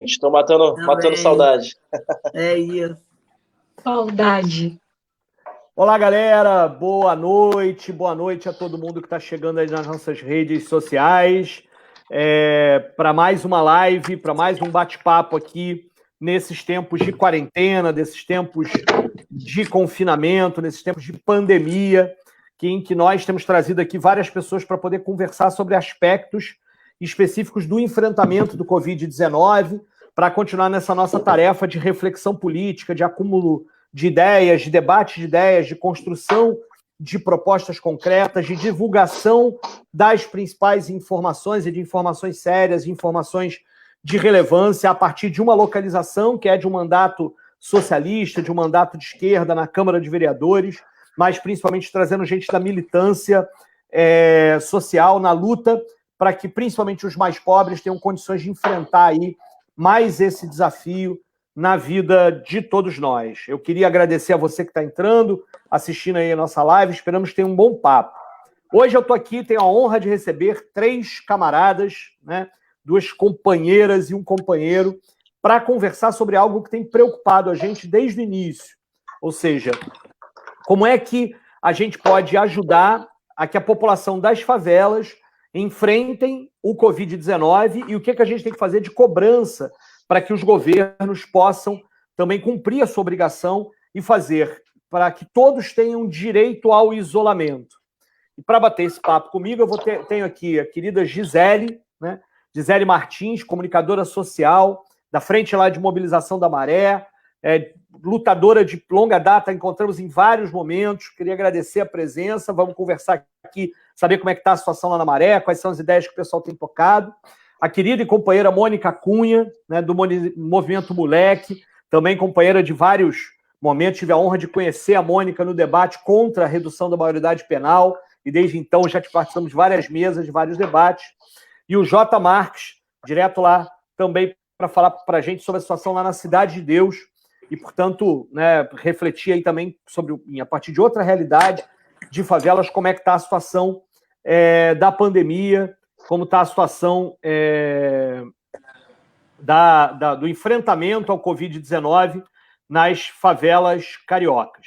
Estou matando Também. saudade. É isso. Saudade. Olá, galera. Boa noite. Boa noite a todo mundo que está chegando aí nas nossas redes sociais. Para mais uma live, para mais um bate-papo aqui nesses tempos de quarentena, desses tempos de confinamento, nesses tempos de pandemia, em que nós temos trazido aqui várias pessoas para poder conversar sobre aspectos específicos do enfrentamento do Covid-19, para continuar nessa nossa tarefa de reflexão política, de acúmulo de ideias, de debate de ideias, de construção de propostas concretas, de divulgação das principais informações e de informações sérias, informações de relevância a partir de uma localização que é de um mandato socialista, de um mandato de esquerda na Câmara de Vereadores, mas principalmente trazendo gente da militância social na luta para que principalmente os mais pobres tenham condições de enfrentar aí mais esse desafio na vida de todos nós. Eu queria agradecer a você que está entrando, assistindo aí a nossa live, esperamos ter um bom papo. Hoje eu estou aqui, tenho a honra de receber 3 camaradas, né, 2 companheiras e um companheiro, para conversar sobre algo que tem preocupado a gente desde o início. Ou seja, como é que a gente pode ajudar a que a população das favelas enfrentem o Covid-19 e o que a gente tem que fazer de cobrança para que os governos possam também cumprir a sua obrigação e fazer para que todos tenham direito ao isolamento. E para bater esse papo comigo, tenho aqui a querida Gisele, né? Gisele Martins, comunicadora social, da Frente lá de Mobilização da Maré, lutadora de longa data, encontramos em vários momentos, queria agradecer a presença, vamos conversar aqui, saber como é que está a situação lá na Maré, quais são as ideias que o pessoal tem tocado. A querida e companheira Mônica Cunha, né, do Movimento Moleque, também companheira de vários momentos, tive a honra de conhecer a Mônica no debate contra a redução da maioridade penal, e desde então já participamos de várias mesas, de vários debates. E o J. Marques, direto lá também para falar para a gente sobre a situação lá na Cidade de Deus, e, portanto, né, refletir aí também sobre, a partir de outra realidade de favelas, como é que está a situação da pandemia, como está a situação do enfrentamento ao Covid-19 nas favelas cariocas.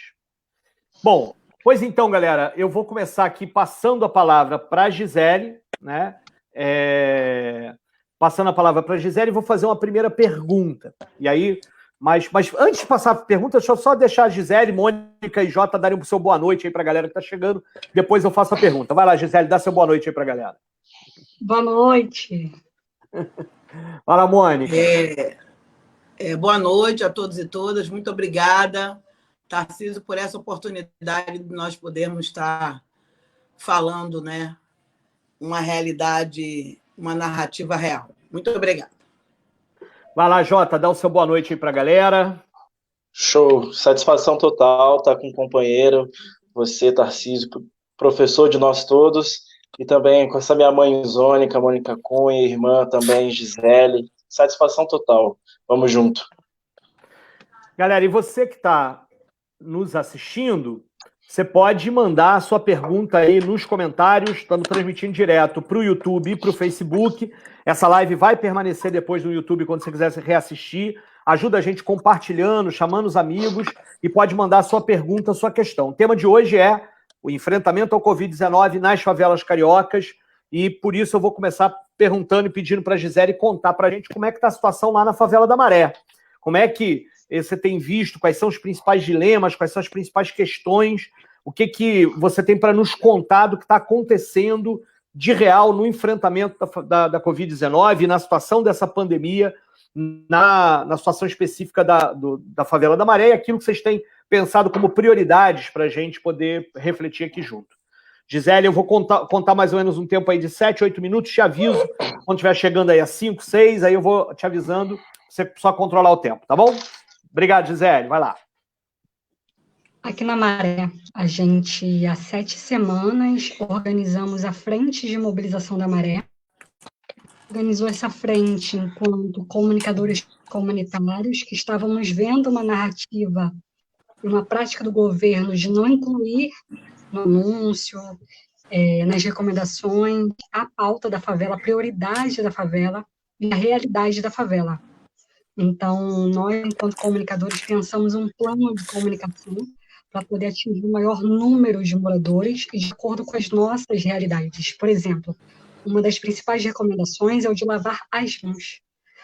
Bom, pois então, galera, eu vou começar aqui passando a palavra para a Gisele, né? Passando a palavra para a Gisele, vou fazer uma primeira pergunta. E aí, mas antes de passar a pergunta, deixa eu só deixar a Gisele, Mônica e Jota darem o seu boa noite aí para a galera que está chegando. Depois eu faço a pergunta. Vai lá, Gisele, dá seu boa noite aí para a galera. Boa noite. Fala, Mônica. Boa noite a todos e todas. Muito obrigada, Tarcísio, por essa oportunidade de nós podermos estar falando, né, uma realidade, uma narrativa real. Muito obrigada. Vai lá, Jota, dá o seu boa noite aí para a galera. Show, satisfação total estar com o companheiro, você, Tarcísio, professor de nós todos, e também com essa minha mãe Zônica, Mônica Cunha, irmã também, Gisele. Satisfação total. Vamos junto. Galera, e você que está nos assistindo, você pode mandar a sua pergunta aí nos comentários. Estamos transmitindo direto para o YouTube e para o Facebook. Essa live vai permanecer depois no YouTube quando você quiser reassistir. Ajuda a gente compartilhando, chamando os amigos e pode mandar a sua pergunta, a sua questão. O tema de hoje é o enfrentamento ao Covid-19 nas favelas cariocas, e por isso eu vou começar perguntando e pedindo para a Gisele contar para a gente como é que está a situação lá na favela da Maré. Como é que você tem visto, quais são os principais dilemas, quais são as principais questões, o que você tem para nos contar do que está acontecendo de real no enfrentamento da Covid-19 e na situação dessa pandemia, na situação específica da favela da Maré, e aquilo que vocês têm pensado como prioridades para a gente poder refletir aqui junto. Gisele, eu vou contar mais ou menos um tempo aí de 7, 8 minutos, te aviso quando estiver chegando aí a 5, 6, aí eu vou te avisando, você só controlar o tempo, tá bom? Obrigado, Gisele, vai lá. Aqui na Maré, a gente, há 7 semanas, organizamos a Frente de Mobilização da Maré. Organizou essa frente enquanto comunicadores comunitários que estávamos vendo uma narrativa e uma prática do governo de não incluir no anúncio, nas recomendações, a pauta da favela, a prioridade da favela e a realidade da favela. Então, nós, enquanto comunicadores, pensamos um plano de comunicação para poder atingir o maior número de moradores e de acordo com as nossas realidades. Por exemplo, uma das principais recomendações é o de lavar as mãos.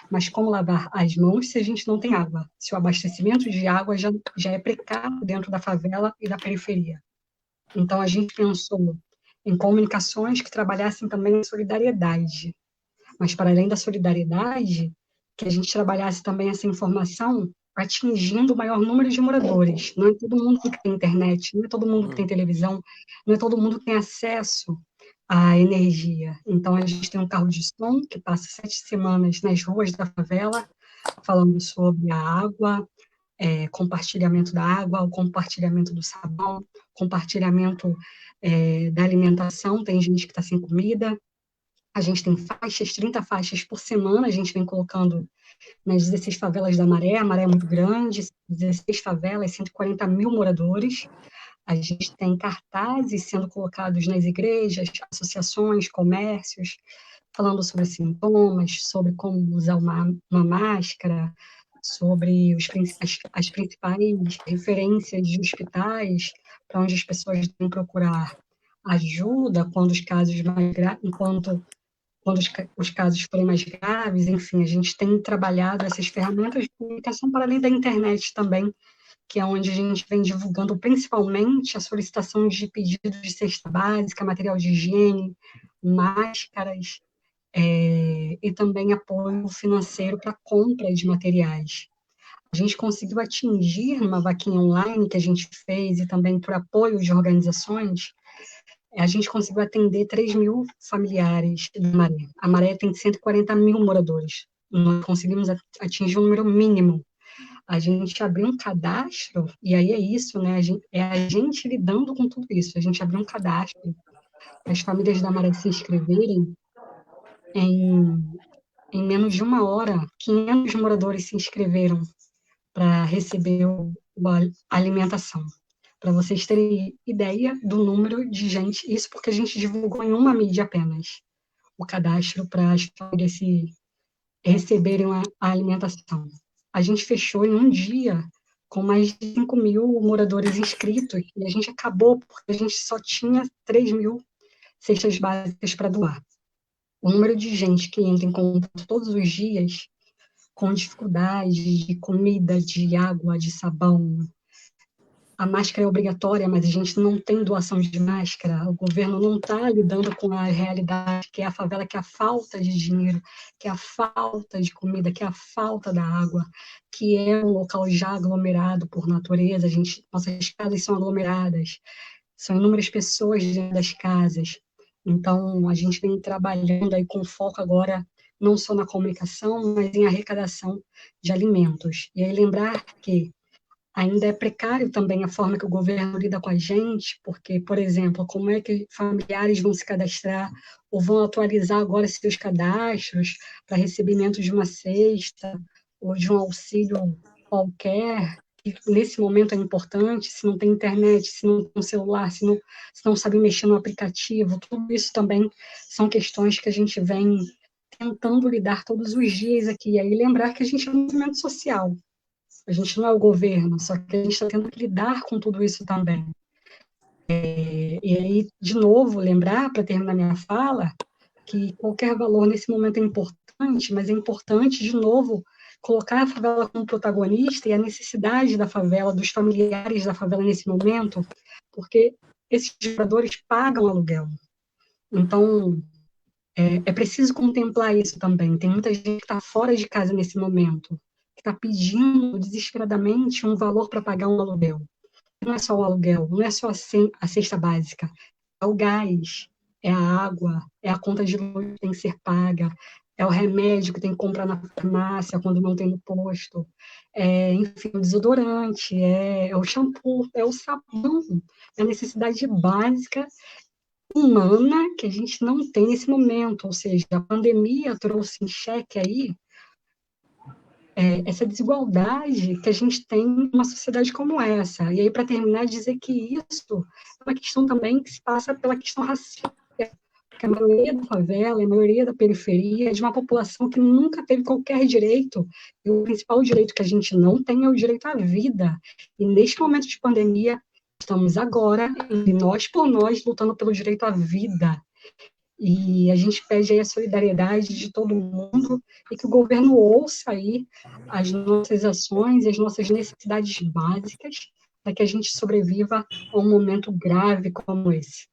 Mas como lavar as mãos se a gente não tem água? Se o abastecimento de água já é precário dentro da favela e da periferia. Então, a gente pensou em comunicações que trabalhassem também a solidariedade. Mas, para além da solidariedade, que a gente trabalhasse também essa informação atingindo o maior número de moradores. Não é todo mundo que tem internet, não é todo mundo que tem televisão, não é todo mundo que tem acesso à energia. Então, a gente tem um carro de som que passa 7 semanas nas ruas da favela, falando sobre a água, compartilhamento da água, o compartilhamento do sabão, compartilhamento da alimentação. Tem gente que está sem comida. A gente tem faixas, 30 faixas por semana, a gente vem colocando nas 16 favelas da Maré. A Maré é muito grande, 16 favelas, 140 mil moradores. A gente tem cartazes sendo colocados nas igrejas, associações, comércios, falando sobre sintomas, sobre como usar uma máscara, sobre as principais referências de hospitais para onde as pessoas devem procurar ajuda quando os casos mais quando os casos forem mais graves. Enfim, a gente tem trabalhado essas ferramentas de comunicação para além da internet também, que é onde a gente vem divulgando principalmente a solicitação de pedidos de cesta básica, material de higiene, máscaras, e também apoio financeiro para compra de materiais. A gente conseguiu atingir, numa vaquinha online que a gente fez, e também por apoio de organizações, a gente conseguiu atender 3 mil familiares da Maré. A Maré tem 140 mil moradores. Nós conseguimos atingir um número mínimo. A gente abriu um cadastro, e aí é isso, né? A gente lidando com tudo isso. A gente abriu um cadastro para as famílias da Maré se inscreverem. Em menos de uma hora, 500 moradores se inscreveram para receber a alimentação. Para vocês terem ideia do número de gente, isso porque a gente divulgou em uma mídia apenas, o cadastro para as famílias receberem a alimentação. A gente fechou em um dia com mais de 5 mil moradores inscritos, e a gente acabou porque a gente só tinha 3 mil cestas básicas para doar. O número de gente que entra em contato todos os dias com dificuldade de comida, de água, de sabão. A máscara é obrigatória, mas a gente não tem doação de máscara. O governo não está lidando com a realidade que é a favela, que é a falta de dinheiro, que é a falta de comida, que é a falta da água, que é um local já aglomerado por natureza. Nossas casas são aglomeradas, são inúmeras pessoas dentro das casas. Então, a gente vem trabalhando aí com foco agora não só na comunicação, mas em arrecadação de alimentos. E aí lembrar que ainda é precário também a forma que o governo lida com a gente, porque, por exemplo, como é que familiares vão se cadastrar ou vão atualizar agora seus cadastros para recebimento de uma cesta ou de um auxílio qualquer, que nesse momento é importante, se não tem internet, se não tem um celular, se não sabe mexer no aplicativo. Tudo isso também são questões que a gente vem tentando lidar todos os dias aqui. E aí lembrar que a gente é um movimento social. A gente não é o governo, só que a gente está tendo que lidar com tudo isso também. E aí, de novo, lembrar, para terminar minha fala, que qualquer valor nesse momento é importante, mas é importante, de novo, colocar a favela como protagonista e a necessidade da favela, dos familiares da favela nesse momento, porque esses moradores pagam aluguel. Então, é preciso contemplar isso também. Tem muita gente que está fora de casa nesse momento, que está pedindo desesperadamente um valor para pagar um aluguel. Não é só o aluguel, não é só a cesta básica, é o gás, é a água, é a conta de luz que tem que ser paga, é o remédio que tem que comprar na farmácia quando não tem no posto, enfim, o desodorante, é o shampoo, é o sabão, é a necessidade básica humana que a gente não tem nesse momento. Ou seja, a pandemia trouxe em xeque aí essa desigualdade que a gente tem numa sociedade como essa. E aí, para terminar, dizer que isso é uma questão também que se passa pela questão racial, que a maioria da favela, a maioria da periferia é de uma população que nunca teve qualquer direito, e o principal direito que a gente não tem é o direito à vida. E neste momento de pandemia, estamos agora, nós por nós, lutando pelo direito à vida. E a gente pede aí a solidariedade de todo mundo e que o governo ouça aí as nossas ações e as nossas necessidades básicas para que a gente sobreviva a um momento grave como esse.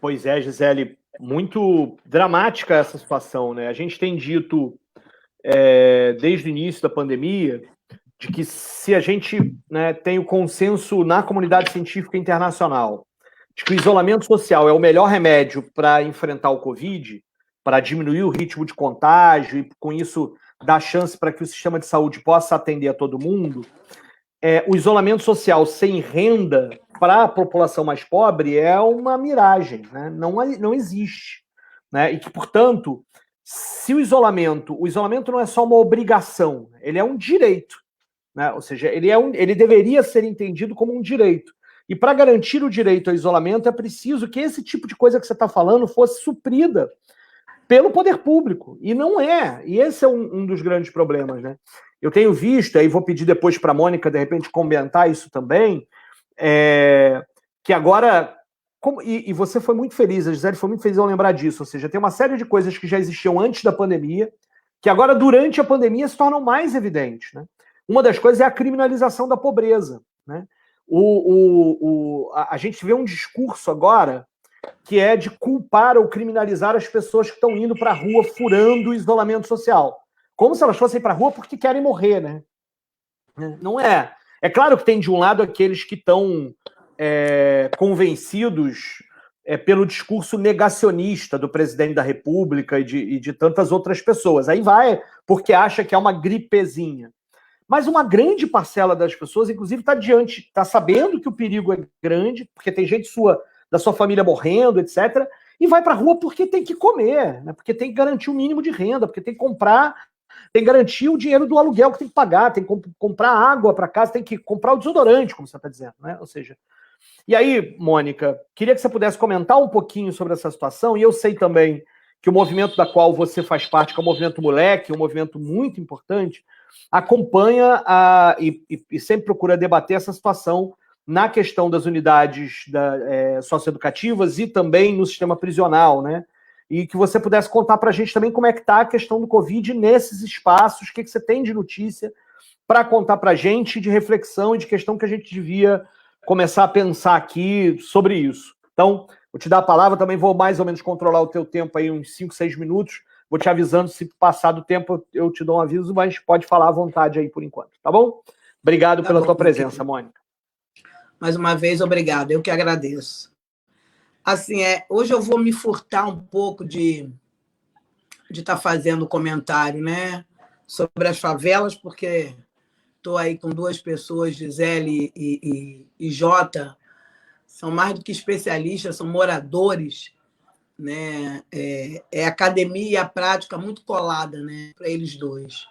Pois é, Gisele, muito dramática essa situação, né? A gente tem dito, desde o início da pandemia, de que se a gente, né, tem o consenso na comunidade científica internacional de que o isolamento social é o melhor remédio para enfrentar o Covid, para diminuir o ritmo de contágio e, com isso, dar chance para que o sistema de saúde possa atender a todo mundo, o isolamento social sem renda para a população mais pobre é uma miragem, né? Não existe. Né? E que, portanto, se o isolamento não é só uma obrigação, ele é um direito. Né? Ou seja, ele deveria ser entendido como um direito. E para garantir o direito ao isolamento é preciso que esse tipo de coisa que você está falando fosse suprida pelo poder público. E não é. E esse é um dos grandes problemas. Né? Eu tenho visto, aí vou pedir depois para a Mônica, de repente, comentar isso também, que agora... E você foi muito feliz, a Gisele foi muito feliz ao lembrar disso, ou seja, tem uma série de coisas que já existiam antes da pandemia, que agora, durante a pandemia, se tornam mais evidentes. Né? Uma das coisas é a criminalização da pobreza. Né? A gente vê um discurso agora que é de culpar ou criminalizar as pessoas que estão indo para a rua furando o isolamento social. Como se elas fossem para a rua porque querem morrer, né? Não é. É claro que tem, de um lado, aqueles que estão convencidos pelo discurso negacionista do presidente da República e de tantas outras pessoas. Aí vai porque acha que é uma gripezinha. Mas uma grande parcela das pessoas, inclusive, está sabendo que o perigo é grande, porque tem gente da sua família morrendo, etc., e vai para a rua porque tem que comer, né? Porque tem que garantir o mínimo de renda, porque tem que comprar, tem que garantir o dinheiro do aluguel que tem que pagar, tem que comprar água para casa, tem que comprar o desodorante, como você está dizendo, né? Ou seja, e aí, Mônica, queria que você pudesse comentar um pouquinho sobre essa situação, e eu sei também que o movimento da qual você faz parte, que é o Movimento Moleque, um movimento muito importante, acompanha e sempre procura debater essa situação na questão das unidades socioeducativas e também no sistema prisional, né? E que você pudesse contar para a gente também como é que está a questão do Covid nesses espaços, o que você tem de notícia para contar para a gente, de reflexão e de questão que a gente devia começar a pensar aqui sobre isso. Então, vou te dar a palavra, também vou mais ou menos controlar o teu tempo aí, uns 5, 6 minutos, vou te avisando, se passar do tempo eu te dou um aviso, mas pode falar à vontade aí por enquanto, tá bom? Obrigado pela tua presença, Mônica. Mais uma vez, obrigado, eu que agradeço. Assim, hoje eu vou me furtar um pouco de estar fazendo comentário, né, sobre as favelas, porque estou aí com duas pessoas, Gisele e Jota, são mais do que especialistas, são moradores, né? É academia e a prática muito colada, né, para eles dois.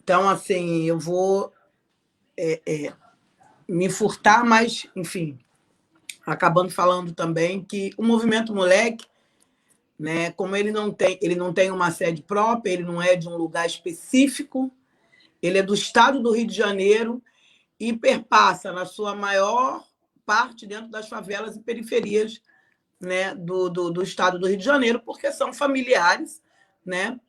Então, assim, eu vou me furtar, mas, enfim, acabando falando também que o Movimento Moleque, né, como ele não tem uma sede própria, ele não é de um lugar específico, ele é do estado do Rio de Janeiro e perpassa, na sua maior parte, dentro das favelas e periferias, né, do estado do Rio de Janeiro, porque são familiares, né?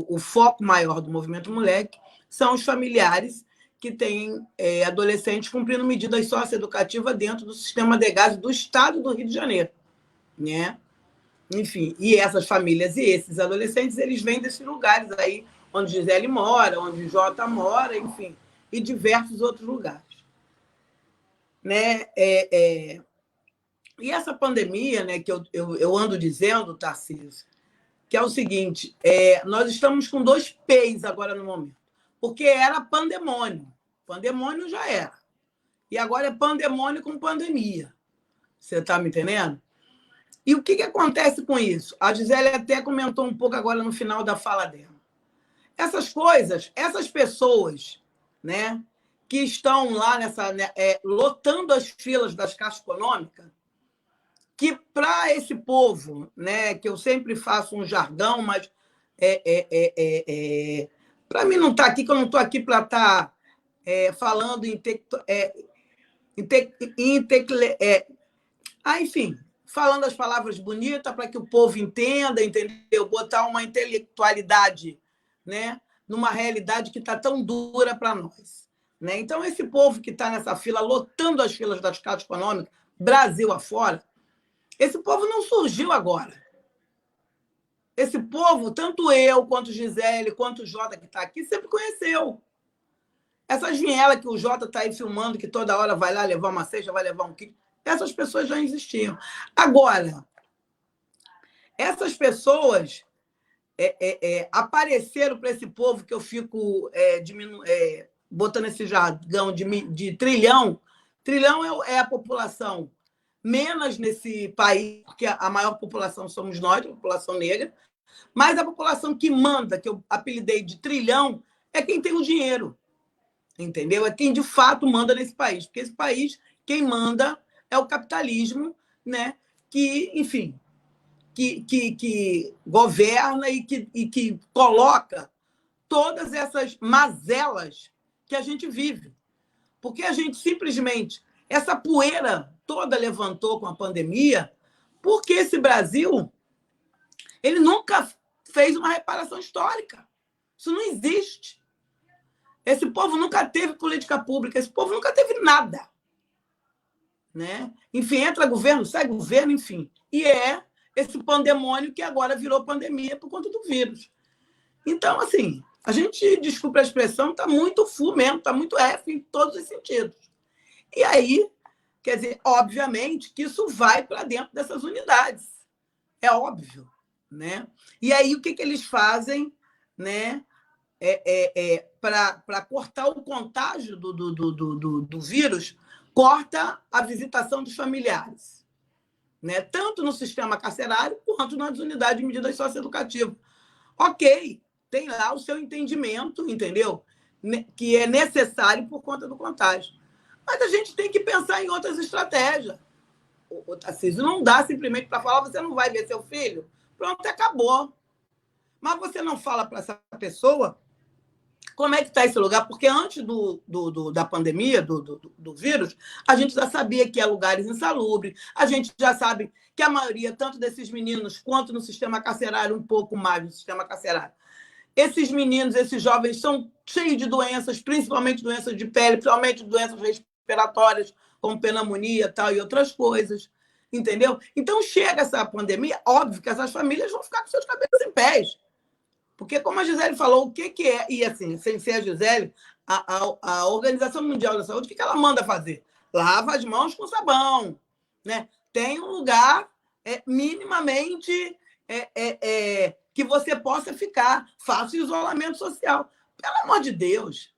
O foco maior do Movimento Moleque são os familiares que têm adolescentes cumprindo medidas socioeducativas dentro do sistema de gás do estado do Rio de Janeiro, né? Enfim, e essas famílias e esses adolescentes, eles vêm desses lugares aí, onde Gisele mora, onde Jota mora, enfim, e diversos outros lugares. Né? E essa pandemia, né, que eu ando dizendo, Tarcísio, que é o seguinte, nós estamos com 2 P's agora no momento, porque era pandemônio. Pandemônio já era. E agora é pandemônio com pandemia. Você está me entendendo? E o que acontece com isso? A Gisele até comentou um pouco agora no final da fala dela. Essas coisas, essas pessoas, né, que estão lá lotando as filas das caixas econômicas, que para esse povo, né, que eu sempre faço um jargão, mas para mim não estar aqui, que eu não estou aqui para estar falando enfim, falando as palavras bonitas para que o povo entenda, entendeu? Botar uma intelectualidade, né, numa realidade que está tão dura para nós. Né? Então, esse povo que está nessa fila, lotando as filas das caixas econômicas, Brasil afora, esse povo não surgiu agora. Esse povo, tanto eu, quanto Gisele, quanto o Jota que está aqui, sempre conheceu. Essas vielas que o Jota está aí filmando, que toda hora vai lá levar uma cesta, vai levar um kit, essas pessoas já existiam. Agora, essas pessoas apareceram para esse povo que eu fico botando esse jargão de trilhão. Trilhão é a população menos nesse país, porque a maior população somos nós, a população negra, mas a população que manda, que eu apelidei de trilhão, é quem tem o dinheiro, entendeu? É quem de fato manda nesse país, porque esse país, quem manda é o capitalismo, né? Que, enfim, que governa e que coloca todas essas mazelas que a gente vive. Porque a gente simplesmente, essa poeira toda levantou com a pandemia, porque esse Brasil, ele nunca fez uma reparação histórica. Isso não existe. Esse povo nunca teve política pública, esse povo nunca teve nada. Né? Enfim, entra governo, sai governo, enfim. E é esse pandemônio que agora virou pandemia por conta do vírus. Então, assim, a gente, desculpa a expressão, está muito full mesmo, está muito F em todos os sentidos. E aí, quer dizer, obviamente que isso vai para dentro dessas unidades. É óbvio. Né? E aí, o que eles fazem, né? Para cortar o contágio do vírus, corta a visitação dos familiares, né? Tanto no sistema carcerário quanto nas unidades de medidas socioeducativas. Ok, tem lá o seu entendimento, entendeu? Que é necessário por conta do contágio. Mas a gente tem que pensar em outras estratégias. O Tarcísio, não dá simplesmente para falar, você não vai ver seu filho, pronto, acabou. Mas você não fala para essa pessoa como é que está esse lugar, porque antes da pandemia, do vírus, a gente já sabia que é lugares insalubres, a gente já sabe que a maioria, tanto desses meninos quanto no sistema carcerário, um pouco mais no sistema carcerário, esses meninos, esses jovens são cheios de doenças, principalmente doenças de pele, principalmente doenças respiratórias, como pneumonia tal, e outras coisas, entendeu? Então, chega essa pandemia, óbvio que essas famílias vão ficar com seus cabelos em pés. Porque, como a Gisele falou, o que é... E, assim, sem ser a Gisele, a Organização Mundial da Saúde, o que ela manda fazer? Lava as mãos com sabão. Né? Tem um lugar minimamente que você possa ficar. Faça isolamento social. Pelo amor de Deus.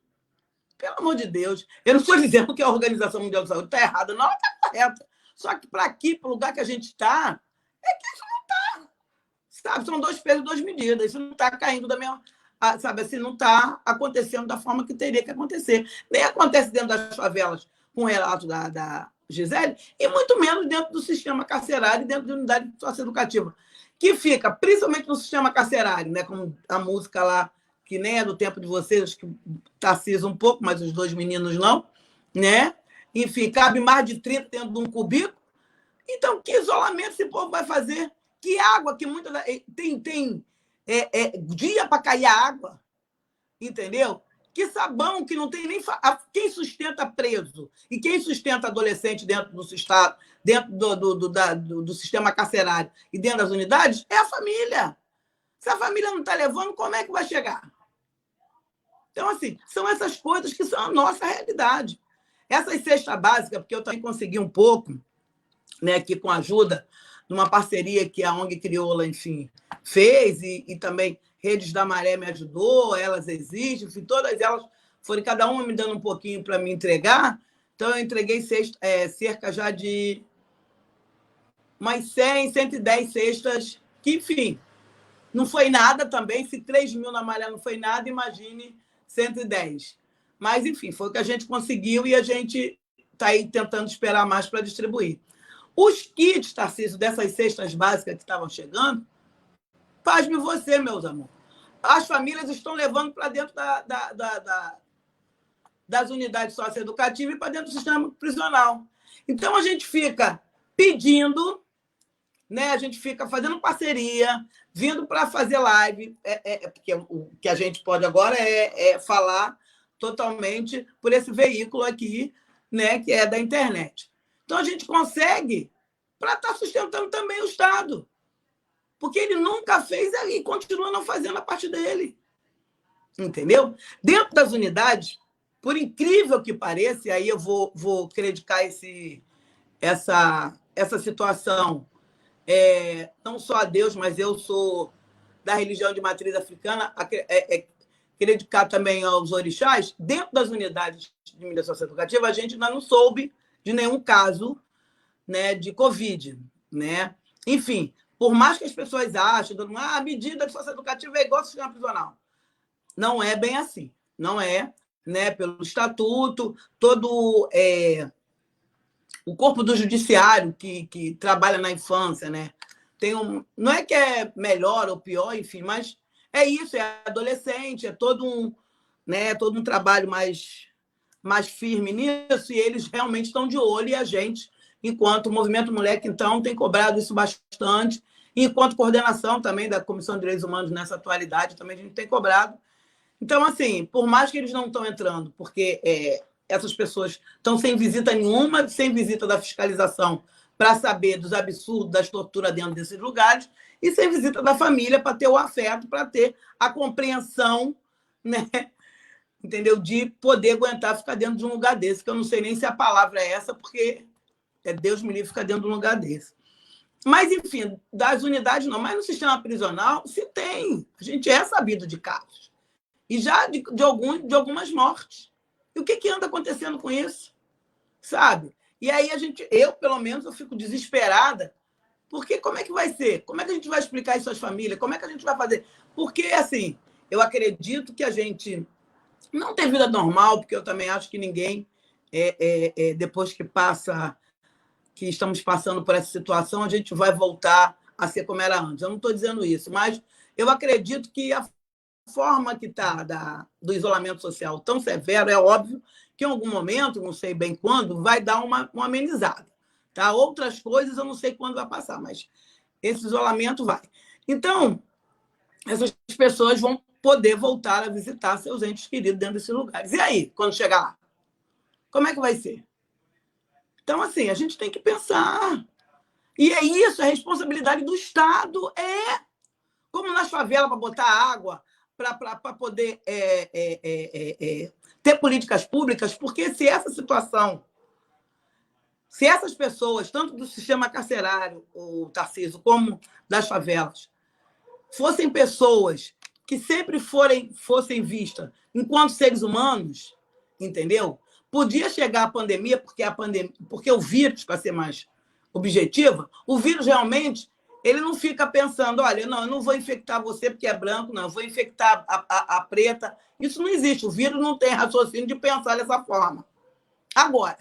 Pelo amor de Deus. Eu não estou dizendo que a Organização Mundial da Saúde está errada. Não, ela está correta. Só que para aqui, para o lugar que a gente está, que isso não está. Sabe? São 2 pesos, 2 medidas. Isso não está caindo da mesma... Sabe assim, não está acontecendo da forma que teria que acontecer. Nem acontece dentro das favelas, com o relato da Gisele, e muito menos dentro do sistema carcerário e dentro da unidade socioeducativa, que fica, principalmente no sistema carcerário, né, como a música lá, que nem é do tempo de vocês, que Tarcísio um pouco, mas os 2 meninos não, né? Enfim, cabe mais de 30 dentro de um cubículo. Então, que isolamento esse povo vai fazer? Que água, que muita... Tem dia para cair a água, entendeu? Que sabão, que não tem nem... Quem sustenta preso e quem sustenta adolescente dentro do estado, dentro do sistema carcerário e dentro das unidades, é a família. Se a família não está levando, como é que vai chegar? Então, assim, são essas coisas que são a nossa realidade. Essas cestas básicas, porque eu também consegui um pouco, né, aqui com a ajuda de uma parceria que a ONG Crioula, enfim, fez, e também Redes da Maré me ajudou, elas existem, enfim, todas elas foram cada uma me dando um pouquinho para me entregar. Então, eu entreguei cerca já de umas 100, 110 cestas, que, enfim, não foi nada também. Se 3 mil na Maré não foi nada, imagine 110. Mas, enfim, foi o que a gente conseguiu e a gente está aí tentando esperar mais para distribuir. Os kits, Tarcísio, dessas cestas básicas que estavam chegando, pasme você, meus amores. As famílias estão levando para dentro das unidades socioeducativas e para dentro do sistema prisional. Então, a gente fica pedindo, né? A gente fica fazendo parceria, vindo para fazer live, porque o que a gente pode agora é falar totalmente por esse veículo aqui, né, que é da internet. Então, a gente consegue para estar sustentando também o Estado, porque ele nunca fez e continua não fazendo a parte dele. Entendeu? Dentro das unidades, por incrível que pareça, e aí eu vou creditar essa situação, não só a Deus, mas eu sou da religião de matriz africana, creditar também aos orixás. Dentro das unidades de mídia socioeducativa, a gente ainda não soube de nenhum caso, né, de Covid. Né? Enfim, por mais que as pessoas achem, a medida de socioeducativa é igual ao sistema prisional. Não é bem assim. Não é, né? Pelo estatuto, todo o corpo do judiciário que trabalha na infância, né? Não é que é melhor ou pior, enfim, mas é isso, é adolescente, é todo um trabalho mais firme nisso, e eles realmente estão de olho, e a gente, enquanto Movimento Moleque, então, tem cobrado isso bastante, e enquanto coordenação também da Comissão de Direitos Humanos nessa atualidade, também a gente tem cobrado. Então, assim, por mais que eles não estão entrando, porque essas pessoas estão sem visita nenhuma, sem visita da fiscalização para saber dos absurdos, das torturas dentro desses lugares, e sem visita da família para ter o afeto, para ter a compreensão, né? Entendeu? De poder aguentar ficar dentro de um lugar desse, que eu não sei nem se a palavra é essa, porque Deus me livre ficar dentro de um lugar desse. Mas, enfim, das unidades não. Mas no sistema prisional se tem. A gente é sabido de casos. E já de algumas mortes. E o que anda acontecendo com isso? Sabe? E aí eu, pelo menos, eu fico desesperada, porque como é que vai ser? Como é que a gente vai explicar isso às famílias? Como é que a gente vai fazer? Porque, assim, eu acredito que a gente não tem vida normal, porque eu também acho que ninguém, depois que estamos passando por essa situação, a gente vai voltar a ser como era antes. Eu não estou dizendo isso, mas eu acredito que a forma que está do isolamento social tão severo, é óbvio que em algum momento, não sei bem quando, vai dar uma amenizada. Tá? Outras coisas eu não sei quando vai passar, mas esse isolamento vai. Então, essas pessoas vão poder voltar a visitar seus entes queridos dentro desses lugares. E aí, quando chegar lá? Como é que vai ser? Então, assim, a gente tem que pensar. E é isso, é responsabilidade do Estado. Como nas favelas, para botar água, para poder ter políticas públicas, porque se essa situação, se essas pessoas, tanto do sistema carcerário, o Tarcísio, como das favelas, fossem pessoas que sempre fossem vistas enquanto seres humanos, entendeu? Podia chegar a pandemia, porque o vírus, para ser mais objetiva, o vírus realmente ele não fica pensando, olha, não, eu não vou infectar você porque é branco, não, eu vou infectar a preta. Isso não existe. O vírus não tem raciocínio de pensar dessa forma. Agora,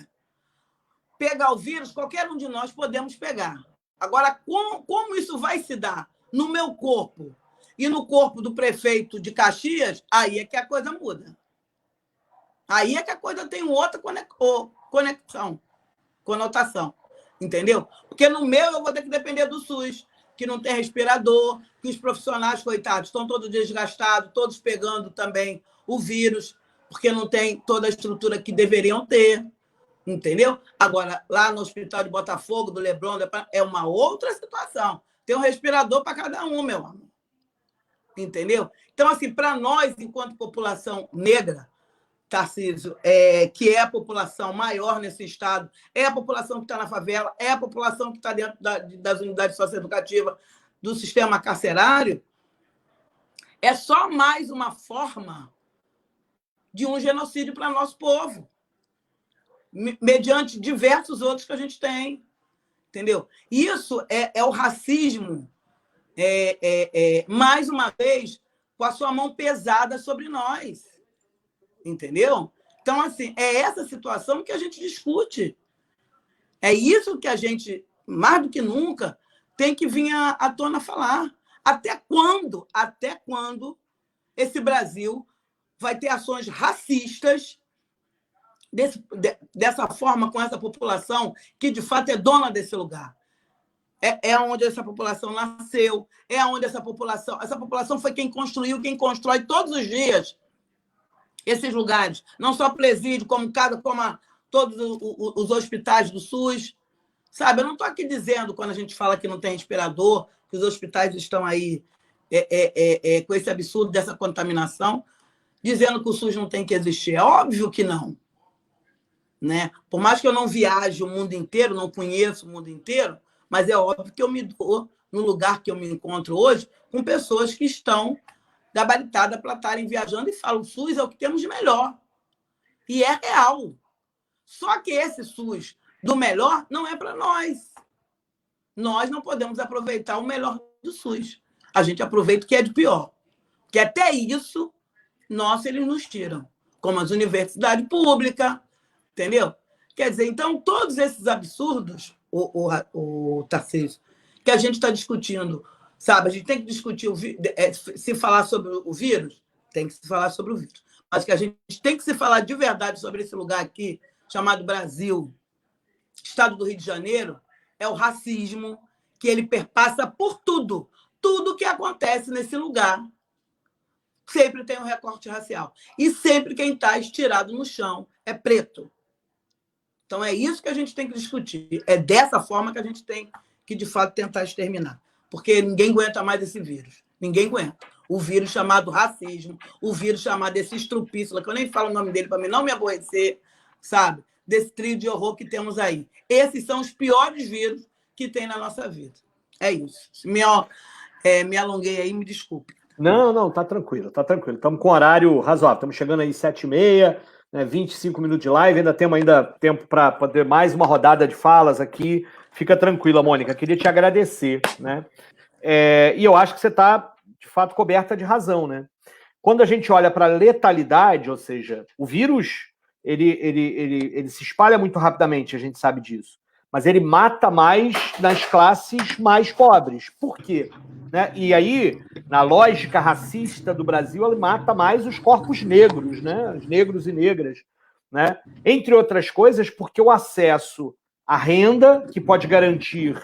pegar o vírus, qualquer um de nós podemos pegar. Agora, como isso vai se dar no meu corpo e no corpo do prefeito de Caxias, aí é que a coisa muda. Aí é que a coisa tem outra conotação. Entendeu? Porque no meu eu vou ter que depender do SUS, que não tem respirador, que os profissionais, coitados, estão todos desgastados, todos pegando também o vírus, porque não tem toda a estrutura que deveriam ter. Entendeu? Agora, lá no Hospital de Botafogo, do Leblon, é uma outra situação. Tem um respirador para cada um, meu amor. Entendeu? Então, assim, para nós, enquanto população negra, Tarcísio, que é a população maior nesse estado, é a população que está na favela, é a população que está dentro das unidades socioeducativas, do sistema carcerário, é só mais uma forma de um genocídio para nosso povo, mediante diversos outros que a gente tem. Entendeu? Isso é o racismo, mais uma vez, com a sua mão pesada sobre nós. Entendeu? Então, assim, é essa situação que a gente discute. É isso que a gente, mais do que nunca, tem que vir à tona falar. Até quando esse Brasil vai ter ações racistas dessa forma com essa população que, de fato, é dona desse lugar? É onde essa população nasceu, é onde essa população foi quem construiu, quem constrói todos os dias esses lugares. Não só presídio, como todos os hospitais do SUS. Sabe, eu não estou aqui dizendo, quando a gente fala que não tem respirador, que os hospitais estão aí com esse absurdo dessa contaminação, dizendo que o SUS não tem que existir. É óbvio que não. Né? Por mais que eu não viaje o mundo inteiro, não conheço o mundo inteiro, mas é óbvio que eu me dou, no lugar que eu me encontro hoje, com pessoas que estão gabaritadas para estarem viajando e falam: o SUS é o que temos de melhor. E é real. Só que esse SUS do melhor não é para nós. Nós não podemos aproveitar o melhor do SUS. A gente aproveita o que é de pior. Que até isso, eles nos tiram. Como as universidades públicas, entendeu? Quer dizer, então, todos esses absurdos, o Tarcísio, que a gente está discutindo, sabe? A gente tem que discutir, se falar sobre o vírus, tem que se falar sobre o vírus. Mas que a gente tem que se falar de verdade sobre esse lugar aqui, chamado Brasil, Estado do Rio de Janeiro, é o racismo, que ele perpassa por tudo. Tudo que acontece nesse lugar sempre tem um recorte racial. E sempre quem está estirado no chão é preto. Então, é isso que a gente tem que discutir. É dessa forma que a gente tem que, de fato, tentar exterminar. Porque ninguém aguenta mais esse vírus. Ninguém aguenta. O vírus chamado racismo, o vírus chamado esse estrupícola, que eu nem falo o nome dele para mim não me aborrecer, sabe? Desse trio de horror que temos aí. Esses são os piores vírus que tem na nossa vida. É isso. Me alonguei aí, me desculpe. Não, tá tranquilo, tá tranquilo. Estamos com horário razoável. Estamos chegando aí 7h30, né, 25 minutos de live. Ainda temos tempo para poder mais uma rodada de falas aqui. Fica tranquila, Mônica. Queria te agradecer, né? E eu acho que você está, de fato, coberta de razão, né? Quando a gente olha para a letalidade, ou seja, o vírus, ele se espalha muito rapidamente, a gente sabe disso. Mas ele mata mais nas classes mais pobres. Por quê? Né? E aí, na lógica racista do Brasil, ele mata mais os corpos negros, né? Os negros e negras. Né? Entre outras coisas, porque o acesso à renda, que pode garantir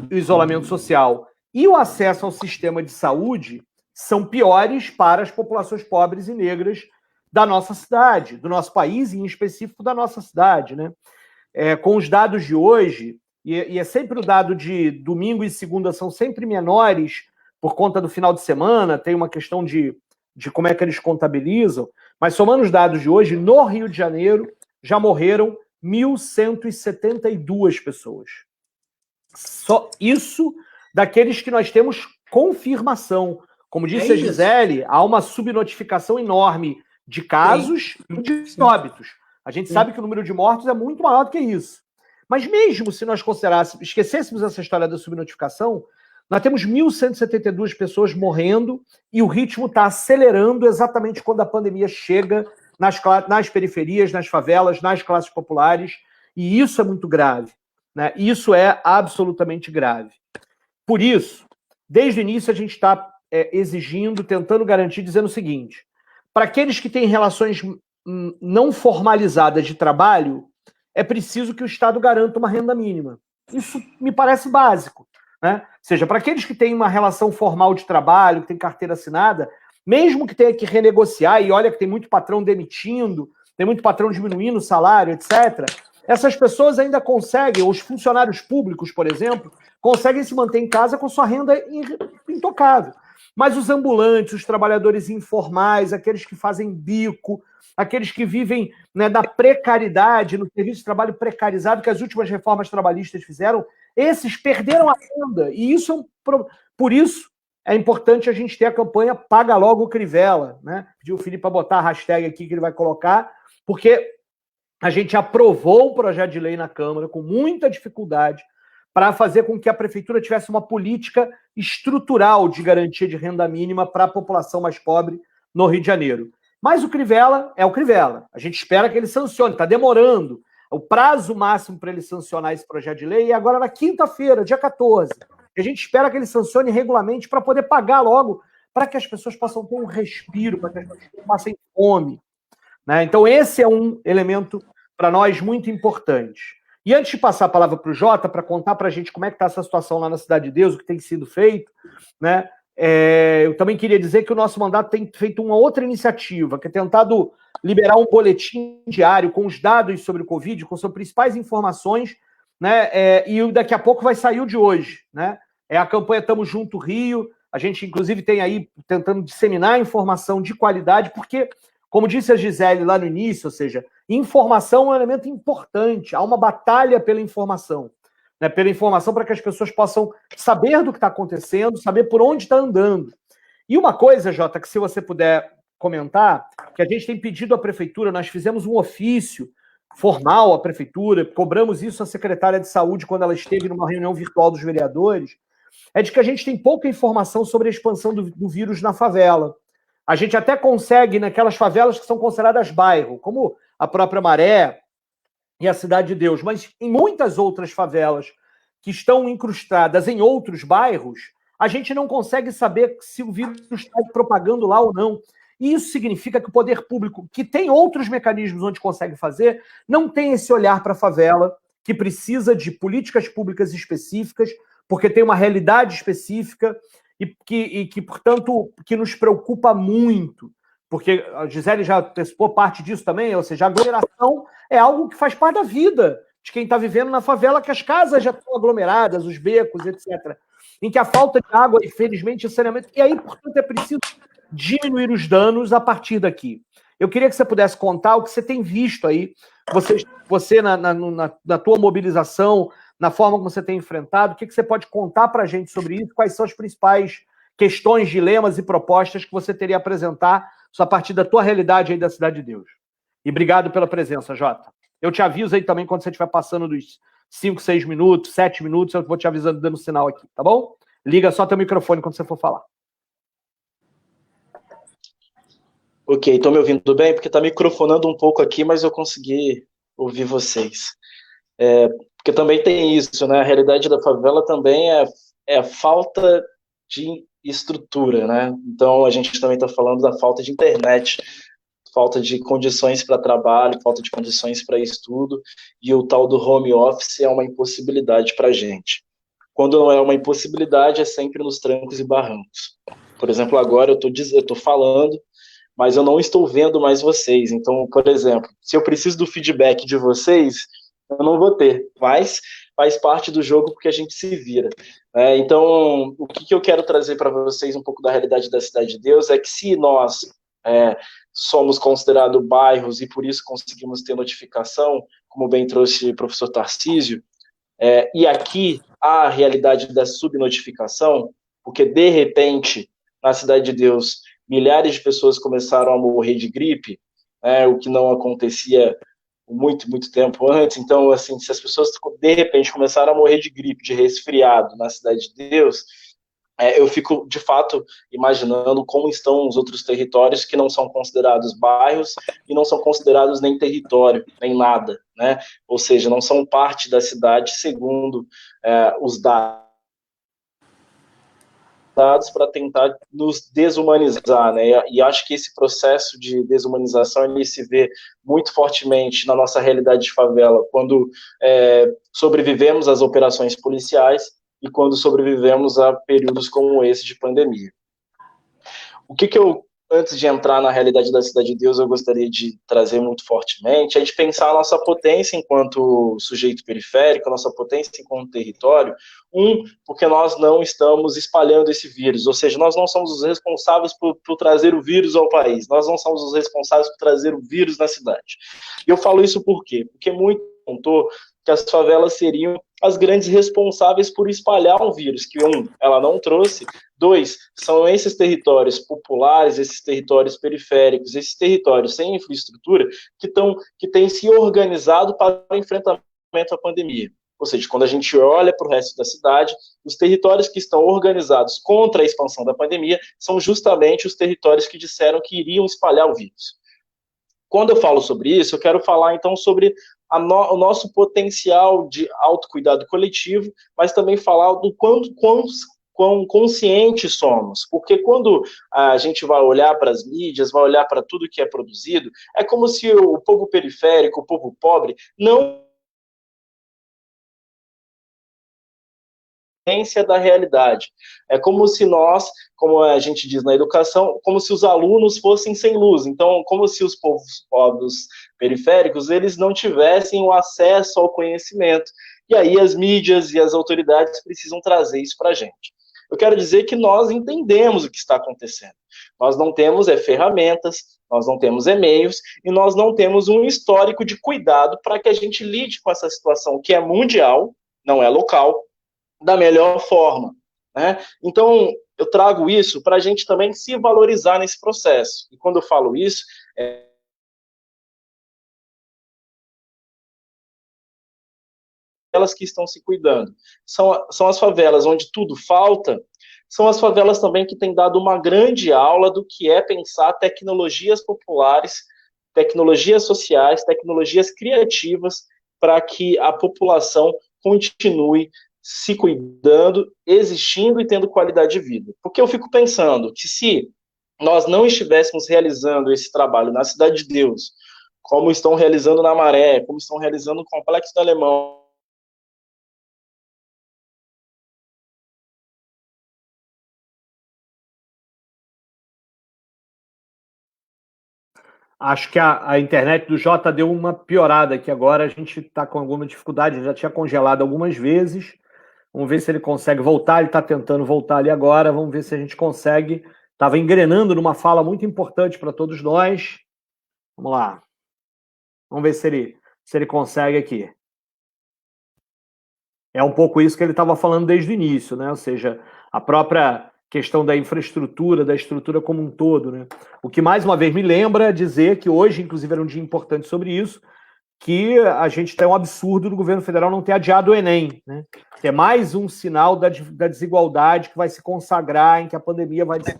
o isolamento social, e o acesso ao sistema de saúde são piores para as populações pobres e negras da nossa cidade, do nosso país, e em específico da nossa cidade, né? Com os dados de hoje, e é sempre o dado de domingo e segunda são sempre menores por conta do final de semana, tem uma questão de como é que eles contabilizam, mas somando os dados de hoje, no Rio de Janeiro já morreram 1.172 pessoas. Só isso daqueles que nós temos confirmação. Como disse a Gisele, há uma subnotificação enorme de casos e de óbitos. A gente sabe que o número de mortos é muito maior do que isso. Mas mesmo se nós esquecêssemos essa história da subnotificação, nós temos 1.172 pessoas morrendo e o ritmo está acelerando exatamente quando a pandemia chega nas periferias, nas favelas, nas classes populares, e isso é muito grave. Né? Isso é absolutamente grave. Por isso, desde o início a gente está exigindo, tentando garantir, dizendo o seguinte: para aqueles que têm relações não formalizadas de trabalho, é preciso que o Estado garanta uma renda mínima. Isso me parece básico. Né? Ou seja, para aqueles que têm uma relação formal de trabalho, que têm carteira assinada, mesmo que tenha que renegociar, e olha que tem muito patrão demitindo, tem muito patrão diminuindo o salário, etc., essas pessoas ainda conseguem, os funcionários públicos, por exemplo, conseguem se manter em casa com sua renda intocável. Mas os ambulantes, os trabalhadores informais, aqueles que fazem bico, aqueles que vivem, né, na precariedade, no serviço de trabalho precarizado que as últimas reformas trabalhistas fizeram, esses perderam a renda. E isso por isso é importante a gente ter a campanha Paga Logo o Crivella. Né? Pediu o Felipe para botar a hashtag aqui que ele vai colocar, porque a gente aprovou o projeto de lei na Câmara com muita dificuldade para fazer com que a Prefeitura tivesse uma política estrutural de garantia de renda mínima para a população mais pobre no Rio de Janeiro. Mas o Crivella é o Crivella. A gente espera que ele sancione, está demorando. O prazo máximo para ele sancionar esse projeto de lei é agora na quinta-feira, dia 14. A gente espera que ele sancione regularmente para poder pagar logo, para que as pessoas possam ter um respiro, para que as pessoas não passem fome. Né? Então, esse é um elemento para nós muito importante. E antes de passar a palavra para o Jota, para contar para a gente como é que está essa situação lá na Cidade de Deus, o que tem sido feito, né? Eu também queria dizer que o nosso mandato tem feito uma outra iniciativa, que é tentado liberar um boletim diário com os dados sobre o Covid, com suas principais informações, né? E daqui a pouco vai sair o de hoje, né? É a campanha Tamo Junto Rio. A gente, inclusive, tem aí tentando disseminar informação de qualidade, porque, como disse a Gisele lá no início, ou seja, informação é um elemento importante. Há uma batalha pela informação. Né, pela informação para que as pessoas possam saber do que está acontecendo, saber por onde está andando. E uma coisa, Jota, que se você puder comentar, que a gente tem pedido à prefeitura, nós fizemos um ofício formal à prefeitura, cobramos isso à secretária de saúde quando ela esteve numa reunião virtual dos vereadores, é de que a gente tem pouca informação sobre a expansão do vírus na favela. A gente até consegue naquelas favelas que são consideradas bairro, como a própria Maré e a Cidade de Deus, mas em muitas outras favelas que estão incrustadas em outros bairros, a gente não consegue saber se o vírus está propagando lá ou não. E isso significa que o poder público, que tem outros mecanismos onde consegue fazer, não tem esse olhar para a favela, que precisa de políticas públicas específicas, porque tem uma realidade específica e que, portanto, que nos preocupa muito. Porque a Gisele já antecipou parte disso também, ou seja, a aglomeração é algo que faz parte da vida de quem está vivendo na favela, que as casas já estão aglomeradas, os becos, etc. Em que a falta de água, infelizmente, é saneamento. E aí, portanto, é preciso diminuir os danos a partir daqui. Eu queria que você pudesse contar o que você tem visto aí, você na tua mobilização, na forma como você tem enfrentado, o que você pode contar para a gente sobre isso, quais são as principais questões, dilemas e propostas que você teria a apresentar a partir da tua realidade aí da Cidade de Deus. E obrigado pela presença, Jota. Eu te aviso aí também quando você estiver passando dos 5, 6 minutos, 7 minutos, eu vou te avisando, dando sinal aqui, tá bom? Liga só teu microfone quando você for falar. Ok, estão me ouvindo bem? Porque está microfonando um pouco aqui, mas eu consegui ouvir vocês. Porque também tem isso, né? A realidade da favela também é a falta de estrutura, né? Então a gente também está falando da falta de internet, falta de condições para trabalho, falta de condições para estudo, e o tal do home office é uma impossibilidade para a gente. Quando não é uma impossibilidade, é sempre nos trancos e barrancos. Por exemplo, agora eu estou falando, mas eu não estou vendo mais vocês. Então, por exemplo, se eu preciso do feedback de vocês, eu não vou ter, mas faz parte do jogo porque a gente se vira. Então, o que eu quero trazer para vocês um pouco da realidade da Cidade de Deus é que se nós somos considerados bairros e por isso conseguimos ter notificação, como bem trouxe o professor Tarcísio, e aqui há a realidade da subnotificação, porque de repente, na Cidade de Deus, milhares de pessoas começaram a morrer de gripe, o que não acontecia muito, muito tempo antes. Então, assim, se as pessoas de repente começaram a morrer de gripe, de resfriado na Cidade de Deus, eu fico, de fato, imaginando como estão os outros territórios que não são considerados bairros e não são considerados nem território, nem nada, né? Ou seja, não são parte da cidade segundo os dados para tentar nos desumanizar, né? E acho que esse processo de desumanização ele se vê muito fortemente na nossa realidade de favela, quando sobrevivemos às operações policiais e quando sobrevivemos a períodos como esse de pandemia. O que eu, antes de entrar na realidade da Cidade de Deus, eu gostaria de trazer muito fortemente, é de pensar a nossa potência enquanto sujeito periférico, a nossa potência enquanto território, porque nós não estamos espalhando esse vírus, ou seja, nós não somos os responsáveis por trazer o vírus ao país, nós não somos os responsáveis por trazer o vírus na cidade. E eu falo isso por quê? Porque muito contou que as favelas seriam as grandes responsáveis por espalhar um vírus, que ela não trouxe, 2, são esses territórios populares, esses territórios periféricos, esses territórios sem infraestrutura que têm se organizado para o enfrentamento à pandemia. Ou seja, quando a gente olha para o resto da cidade, os territórios que estão organizados contra a expansão da pandemia são justamente os territórios que disseram que iriam espalhar o vírus. Quando eu falo sobre isso, eu quero falar então sobre o nosso potencial de autocuidado coletivo, mas também falar do quão conscientes somos. Porque quando a gente vai olhar para as mídias, vai olhar para tudo que é produzido, é como se o povo periférico, o povo pobre, não da realidade. É como se nós, como a gente diz na educação, como se os alunos fossem sem luz. Então, como se os povos pobres periféricos, eles não tivessem o acesso ao conhecimento. E aí as mídias e as autoridades precisam trazer isso para a gente. Eu quero dizer que nós entendemos o que está acontecendo. Nós não temos ferramentas, nós não temos e-mails, e nós não temos um histórico de cuidado para que a gente lide com essa situação que é mundial, não é local, da melhor forma, né? Então, eu trago isso para a gente também se valorizar nesse processo. E quando eu falo isso, elas que estão se cuidando. São as favelas onde tudo falta, são as favelas também que têm dado uma grande aula do que é pensar tecnologias populares, tecnologias sociais, tecnologias criativas, para que a população continue se cuidando, existindo e tendo qualidade de vida. Porque eu fico pensando que se nós não estivéssemos realizando esse trabalho na Cidade de Deus, como estão realizando na Maré, como estão realizando no Complexo do Alemão, Acho que a internet do Jota deu uma piorada aqui agora, a gente está com alguma dificuldade, já tinha congelado algumas vezes. Vamos ver se ele consegue voltar, ele está tentando voltar ali agora, vamos ver se a gente consegue. Estava engrenando numa fala muito importante para todos nós. Vamos lá. Vamos ver se ele consegue aqui. É um pouco isso que ele estava falando desde o início, né? Ou seja, a própria questão da infraestrutura, da estrutura como um todo, né? O que, mais uma vez, me lembra dizer que hoje, inclusive, era um dia importante sobre isso, que a gente tem um absurdo do governo federal não ter adiado o Enem, né? Que é mais um sinal da desigualdade que vai se consagrar, em que a pandemia vai dizer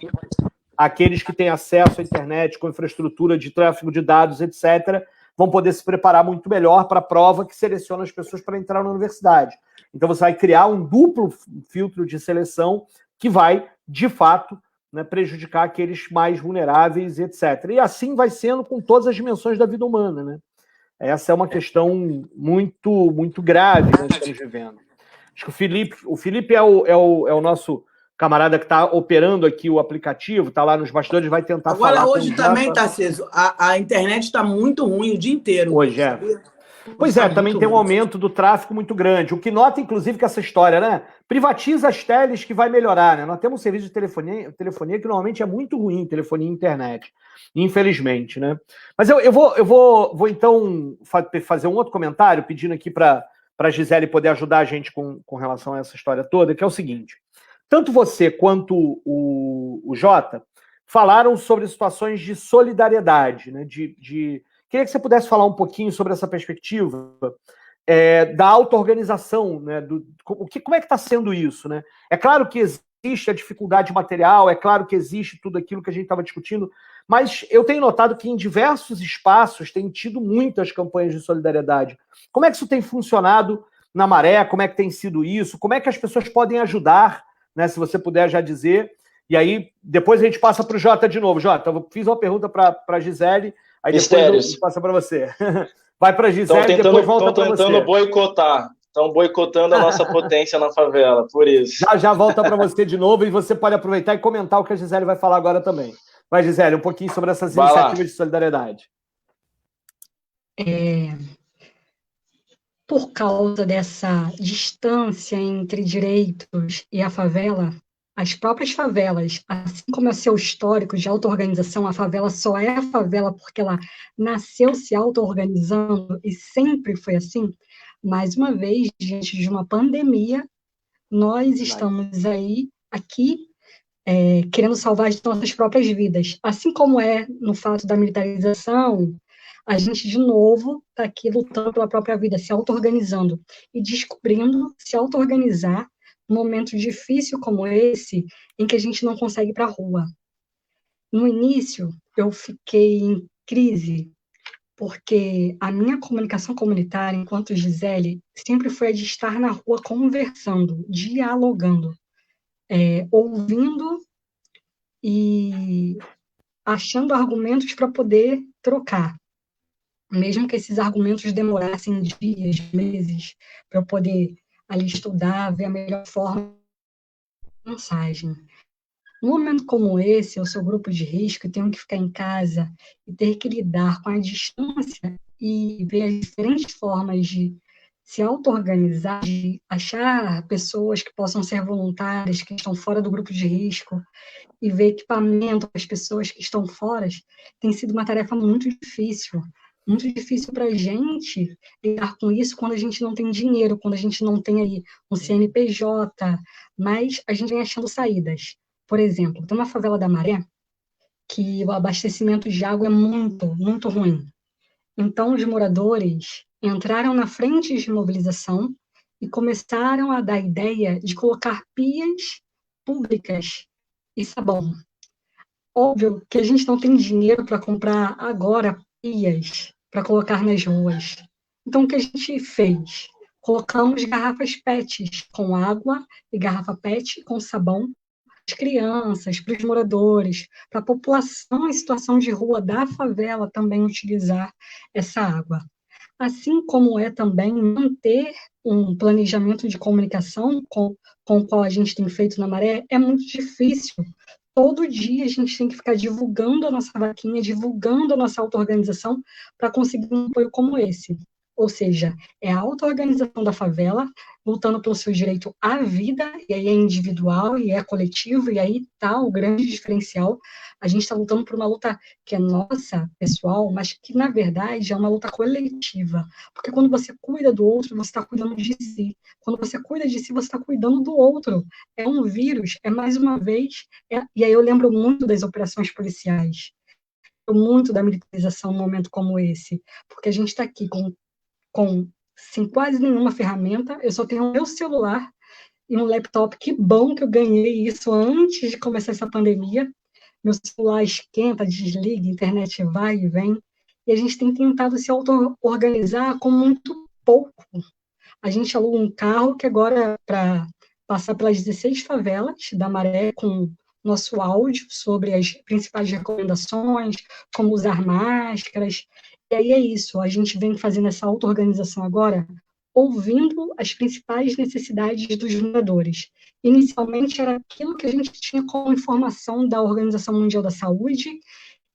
aqueles que têm acesso à internet, com infraestrutura de tráfego de dados, etc., vão poder se preparar muito melhor para a prova que seleciona as pessoas para entrar na universidade. Então você vai criar um duplo filtro de seleção que vai, de fato, né, prejudicar aqueles mais vulneráveis, etc. E assim vai sendo com todas as dimensões da vida humana, né? Essa é uma questão muito, muito grave que nós estamos vivendo. Acho que o Felipe é o nosso camarada que está operando aqui o aplicativo, está lá nos bastidores, vai tentar agora, falar. Agora, hoje também, Tarcísio, a internet está muito ruim o dia inteiro. Hoje é. Sabia? Pois é, também tem um aumento do tráfego muito grande. O que nota, inclusive, que essa história, né? Privatiza as teles que vai melhorar, né? Nós temos um serviço de telefonia que normalmente é muito ruim, telefonia e internet, infelizmente, né? Mas eu vou então fazer um outro comentário, pedindo aqui para a Gisele poder ajudar a gente com relação a essa história toda, que é o seguinte: tanto você quanto o Jota falaram sobre situações de solidariedade, né? Queria que você pudesse falar um pouquinho sobre essa perspectiva da auto-organização, né? Como é que está sendo isso, né? É claro que existe a dificuldade material, é claro que existe tudo aquilo que a gente estava discutindo, mas eu tenho notado que em diversos espaços tem tido muitas campanhas de solidariedade. Como é que isso tem funcionado na Maré? Como é que tem sido isso? Como é que as pessoas podem ajudar, né? Se você puder já dizer. E aí, depois a gente passa para o Jota de novo. Jota, eu fiz uma pergunta para a Gisele, aí depois eu passo para você. Vai para a Gisele e depois volta para você. Estão tentando boicotar. Estão boicotando a nossa potência na favela, por isso. Já volta para você de novo e você pode aproveitar e comentar o que a Gisele vai falar agora também. Vai, Gisele, um pouquinho sobre essas iniciativas de solidariedade. Por causa dessa distância entre direitos e a favela, as próprias favelas, assim como é o seu histórico de auto-organização, a favela só é a favela porque ela nasceu se auto-organizando e sempre foi assim. Mais uma vez, diante de uma pandemia, nós estamos aqui, querendo salvar as nossas próprias vidas. Assim como é no fato da militarização, a gente, de novo, está aqui lutando pela própria vida, se auto-organizando e descobrindo se auto-organizar num momento difícil como esse, em que a gente não consegue ir para a rua. No início, eu fiquei em crise, porque a minha comunicação comunitária, enquanto Gisele, sempre foi a de estar na rua conversando, dialogando, ouvindo e achando argumentos para poder trocar. Mesmo que esses argumentos demorassem dias, meses, para eu poder ali estudar, ver a melhor forma de mensagem. Num momento como esse, eu sou grupo de risco, tenho que ficar em casa e ter que lidar com a distância e ver as diferentes formas de se auto-organizar, de achar pessoas que possam ser voluntárias, que estão fora do grupo de risco, e ver equipamento para as pessoas que estão fora, tem sido uma tarefa muito difícil. Muito difícil para a gente lidar com isso quando a gente não tem dinheiro, quando a gente não tem aí um CNPJ, mas a gente vem achando saídas. Por exemplo, tem uma favela da Maré que o abastecimento de água é muito, muito ruim. Então, os moradores entraram na frente de mobilização e começaram a dar ideia de colocar pias públicas e sabão. Óbvio que a gente não tem dinheiro para comprar agora pias para colocar nas ruas. Então, o que a gente fez? Colocamos garrafas PET com água e garrafa PET com sabão para as crianças, para os moradores, para a população em situação de rua da favela também utilizar essa água. Assim como é também manter um planejamento de comunicação com o qual a gente tem feito na Maré, é muito difícil. Todo dia a gente tem que ficar divulgando a nossa vaquinha, divulgando a nossa auto-organização para conseguir um apoio como esse. Ou seja, é a auto-organização da favela, lutando pelo seu direito à vida, e aí é individual, e é coletivo, e aí está o grande diferencial. A gente está lutando por uma luta que é nossa, pessoal, mas que, na verdade, é uma luta coletiva. Porque quando você cuida do outro, você está cuidando de si. Quando você cuida de si, você está cuidando do outro. É um vírus, é mais uma vez... E aí eu lembro muito das operações policiais, muito da militarização num momento como esse, porque a gente está aqui sem quase nenhuma ferramenta, eu só tenho o meu celular e um laptop. Que bom que eu ganhei isso antes de começar essa pandemia. Meu celular esquenta, desliga, a internet vai e vem, e a gente tem tentado se auto-organizar com muito pouco. A gente alugou um carro que agora, para passar pelas 16 favelas da Maré, com nosso áudio sobre as principais recomendações, como usar máscaras. E aí é isso, a gente vem fazendo essa auto-organização agora, ouvindo as principais necessidades dos moradores. Inicialmente era aquilo que a gente tinha como informação da Organização Mundial da Saúde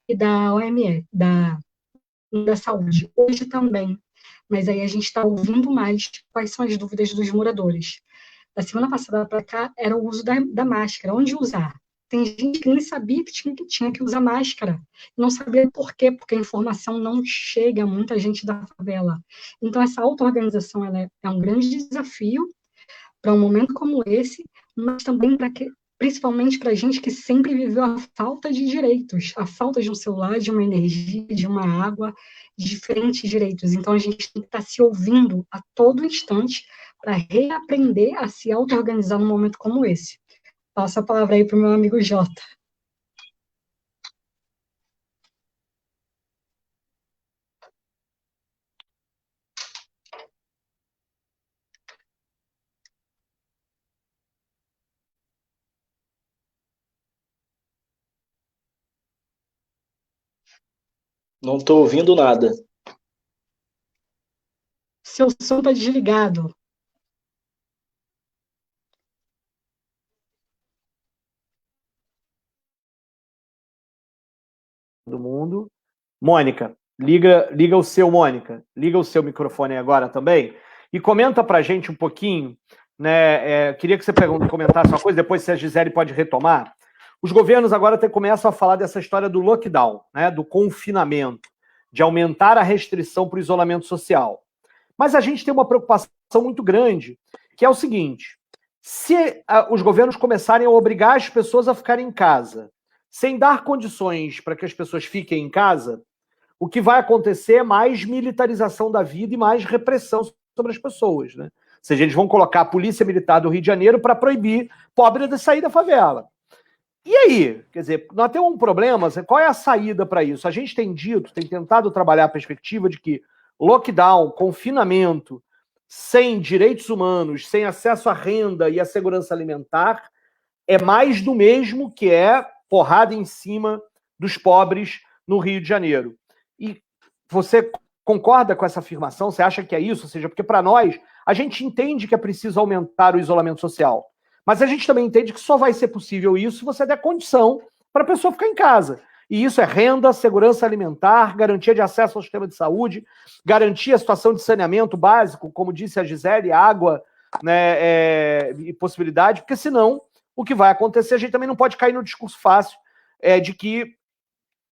e da OMS, da saúde. Hoje também, mas aí a gente está ouvindo mais quais são as dúvidas dos moradores. Da semana passada para cá era o uso da máscara, onde usar. Tem gente que nem sabia que tinha que usar máscara, não sabia por quê, porque a informação não chega a muita gente da favela. Então, essa auto-organização é um grande desafio para um momento como esse, mas também principalmente para a gente que sempre viveu a falta de direitos, a falta de um celular, de uma energia, de uma água, de diferentes direitos. Então, a gente tem que estar se ouvindo a todo instante para reaprender a se auto-organizar num momento como esse. Passo a palavra aí para o meu amigo Jota. Não estou ouvindo nada. Seu som está desligado. Do mundo. Mônica, liga o seu, Mônica. Liga o seu microfone agora também. E comenta pra gente um pouquinho, né? Queria que você comentasse uma coisa, depois se a Gisele pode retomar. Os governos agora começam a falar dessa história do lockdown, né? Do confinamento, de aumentar a restrição para o isolamento social. Mas a gente tem uma preocupação muito grande, que é o seguinte: se os governos começarem a obrigar as pessoas a ficarem em casa, sem dar condições para que as pessoas fiquem em casa, o que vai acontecer é mais militarização da vida e mais repressão sobre as pessoas, né? Ou seja, eles vão colocar a Polícia Militar do Rio de Janeiro para proibir pobre de sair da favela. E aí? Quer dizer, nós temos um problema, qual é a saída para isso? A gente tem dito, tem tentado trabalhar a perspectiva de que lockdown, confinamento, sem direitos humanos, sem acesso à renda e à segurança alimentar, é mais do mesmo, que é porrada em cima dos pobres no Rio de Janeiro. E você concorda com essa afirmação? Você acha que é isso? Ou seja, porque para nós, a gente entende que é preciso aumentar o isolamento social, mas a gente também entende que só vai ser possível isso se você der condição para a pessoa ficar em casa. E isso é renda, segurança alimentar, garantia de acesso ao sistema de saúde, garantir a situação de saneamento básico, como disse a Gisele, água, né, e possibilidade, porque senão o que vai acontecer, a gente também não pode cair no discurso fácil de que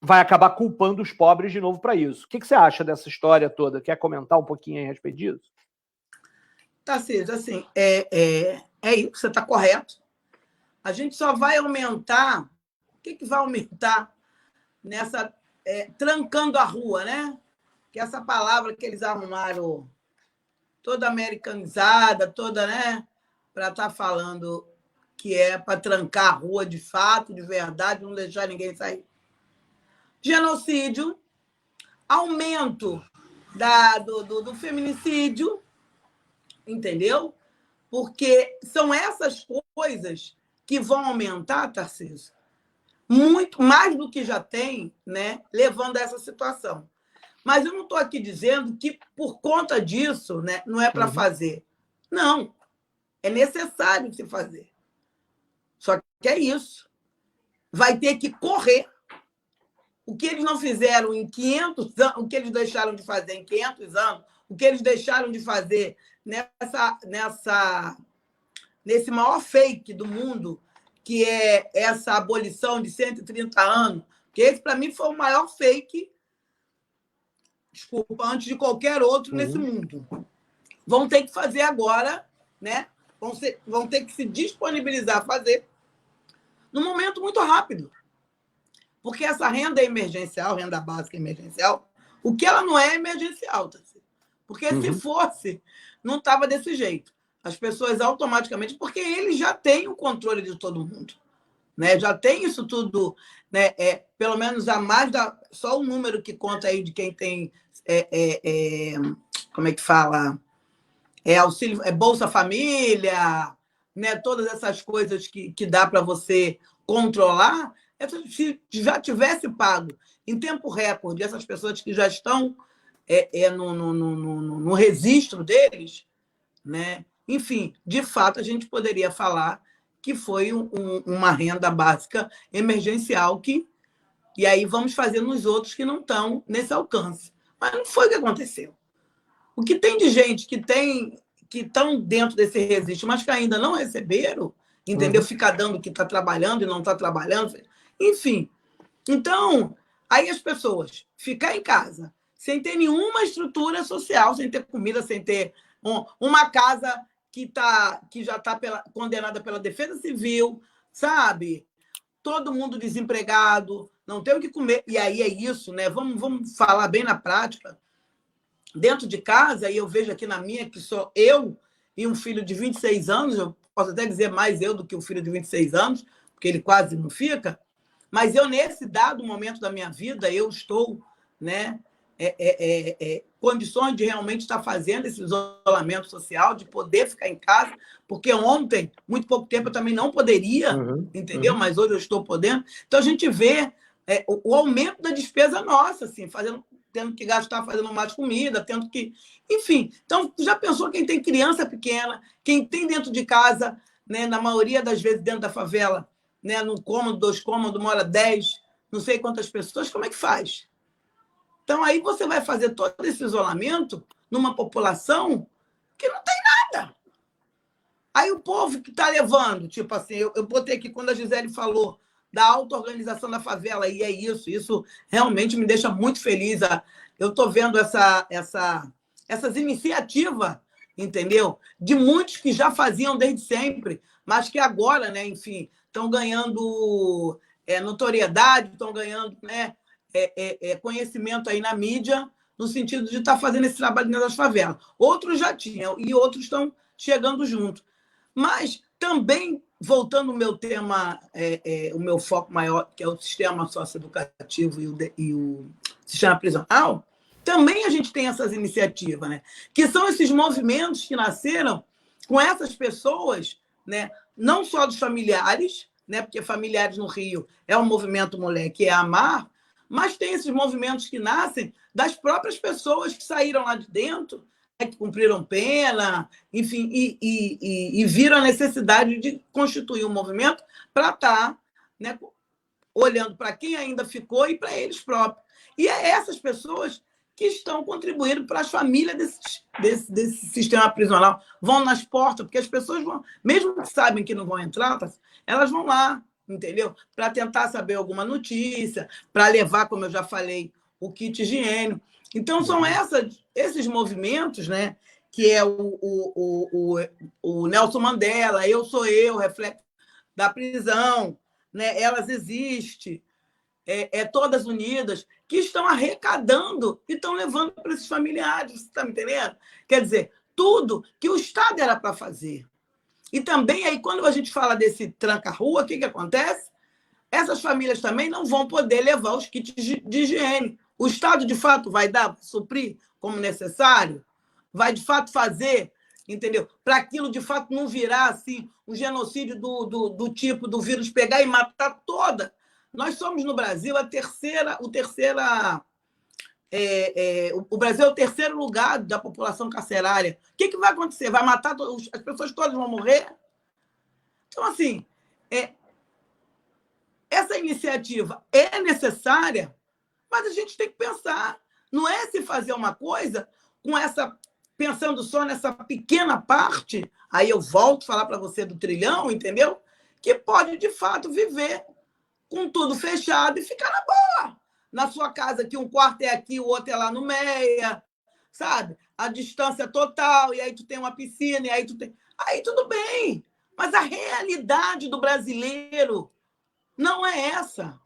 vai acabar culpando os pobres de novo para isso. O que você acha dessa história toda? Quer comentar um pouquinho a respeito disso? Tarcísio, assim, isso, você está correto. A gente só vai aumentar. O que vai aumentar nessa. Trancando a rua, né? Que essa palavra que eles arrumaram, toda americanizada, toda, né? Para estar falando que é para trancar a rua de fato, de verdade, não deixar ninguém sair. Genocídio, aumento do feminicídio, entendeu? Porque são essas coisas que vão aumentar, Tarcísio, muito mais do que já tem, né, levando a essa situação. Mas eu não estou aqui dizendo que, por conta disso, né, não é para fazer. Não, é necessário se fazer. Só que é isso. Vai ter que correr. O que eles não fizeram em 500 anos, o que eles deixaram de fazer em 500 anos, o que eles deixaram de fazer nesse maior fake do mundo, que é essa abolição de 130 anos, que esse, para mim, foi o maior fake, desculpa, antes de qualquer outro nesse mundo. Vão ter que fazer agora, né? Vão ter que se disponibilizar a fazer num momento muito rápido. Porque essa renda emergencial, renda básica emergencial, o que ela não é emergencial, tá? Porque se fosse, não estava desse jeito. As pessoas automaticamente, porque eles já têm o controle de todo mundo, né? Já tem isso tudo, né? Pelo menos a mais só o número que conta aí de quem tem, como é que fala? Auxílio, Bolsa Família, né? Todas essas coisas que dá para você controlar. Se já tivesse pago em tempo recorde essas pessoas que já estão no registro deles, né? Enfim, de fato, a gente poderia falar que foi uma renda básica emergencial e aí vamos fazer nos outros que não estão nesse alcance. Mas não foi o que aconteceu. O que tem de gente que estão dentro desse registro, mas que ainda não receberam, entendeu? Fica dando que está trabalhando e não está trabalhando. Enfim, então, aí as pessoas ficar em casa, sem ter nenhuma estrutura social, sem ter comida, sem ter uma casa que já está condenada pela Defesa Civil, sabe? Todo mundo desempregado, não tem o que comer. E aí é isso, né? Vamos falar bem na prática. Dentro de casa, e eu vejo aqui na minha, que sou eu e um filho de 26 anos, eu posso até dizer mais eu do que o filho de 26 anos, porque ele quase não fica. Mas eu, nesse dado momento da minha vida, eu estou, né, condições de realmente estar fazendo esse isolamento social, de poder ficar em casa, porque ontem, muito pouco tempo, eu também não poderia, entendeu? Mas hoje eu estou podendo. Então, a gente vê o aumento da despesa nossa, assim, tendo que gastar fazendo mais comida, tendo que... Enfim, então, já pensou quem tem criança pequena, quem tem dentro de casa, né, na maioria das vezes dentro da favela, né, num cômodo, 2 cômodos, mora 10, não sei quantas pessoas, como é que faz? Então, aí você vai fazer todo esse isolamento numa população que não tem nada. Aí o povo que está levando, tipo assim, eu botei aqui quando a Gisele falou da auto-organização da favela, e é isso realmente me deixa muito feliz. Eu estou vendo essas iniciativas, entendeu? De muitos que já faziam desde sempre, mas que agora, né, enfim, estão ganhando notoriedade, estão ganhando, né, conhecimento aí na mídia, no sentido de estar fazendo esse trabalho dentro das favelas. Outros já tinham, e outros estão chegando junto. Mas também, voltando ao meu tema, o meu foco maior, que é o sistema socioeducativo e o sistema prisional, também a gente tem essas iniciativas, né? Que são esses movimentos que nasceram com essas pessoas, né? Não só dos familiares, né? Porque familiares no Rio é um movimento mulher que é amar, mas tem esses movimentos que nascem das próprias pessoas que saíram lá de dentro, né? Que cumpriram pena, enfim, e viram a necessidade de constituir um movimento para estar, né, olhando para quem ainda ficou e para eles próprios. E é essas pessoas que estão contribuindo para as famílias desse sistema prisional. Vão nas portas, porque as pessoas vão, mesmo que sabem que não vão entrar, elas vão lá, entendeu? Para tentar saber alguma notícia, para levar, como eu já falei, o kit higiênico. Então, são esses movimentos, né, que é o Nelson Mandela, Eu Sou Eu, Reflexo da Prisão, né, Elas Existem, Todas Unidas, que estão arrecadando e estão levando para esses familiares, você está me entendendo? Quer dizer, tudo que o Estado era para fazer. E também, aí, quando a gente fala desse tranca-rua, o que acontece? Essas famílias também não vão poder levar os kits de higiene. O Estado, de fato, vai dar, suprir como necessário? Vai, de fato, fazer, entendeu? Para aquilo, de fato, não virar assim, um genocídio do tipo do vírus pegar e matar toda. Nós somos, no Brasil, o Brasil é o terceiro lugar da população carcerária. O que vai acontecer? Vai matar as pessoas todas vão morrer? Então, assim, essa iniciativa é necessária, mas a gente tem que pensar. Não é se fazer uma coisa pensando só nessa pequena parte, aí eu volto a falar para você do trilhão, entendeu? Que pode, de fato, viver com tudo fechado e ficar na boa. Na sua casa, que um quarto é aqui, o outro é lá no meia, sabe? A distância total, e aí tu tem uma piscina, e aí tu tem... Aí tudo bem, mas a realidade do brasileiro não é essa.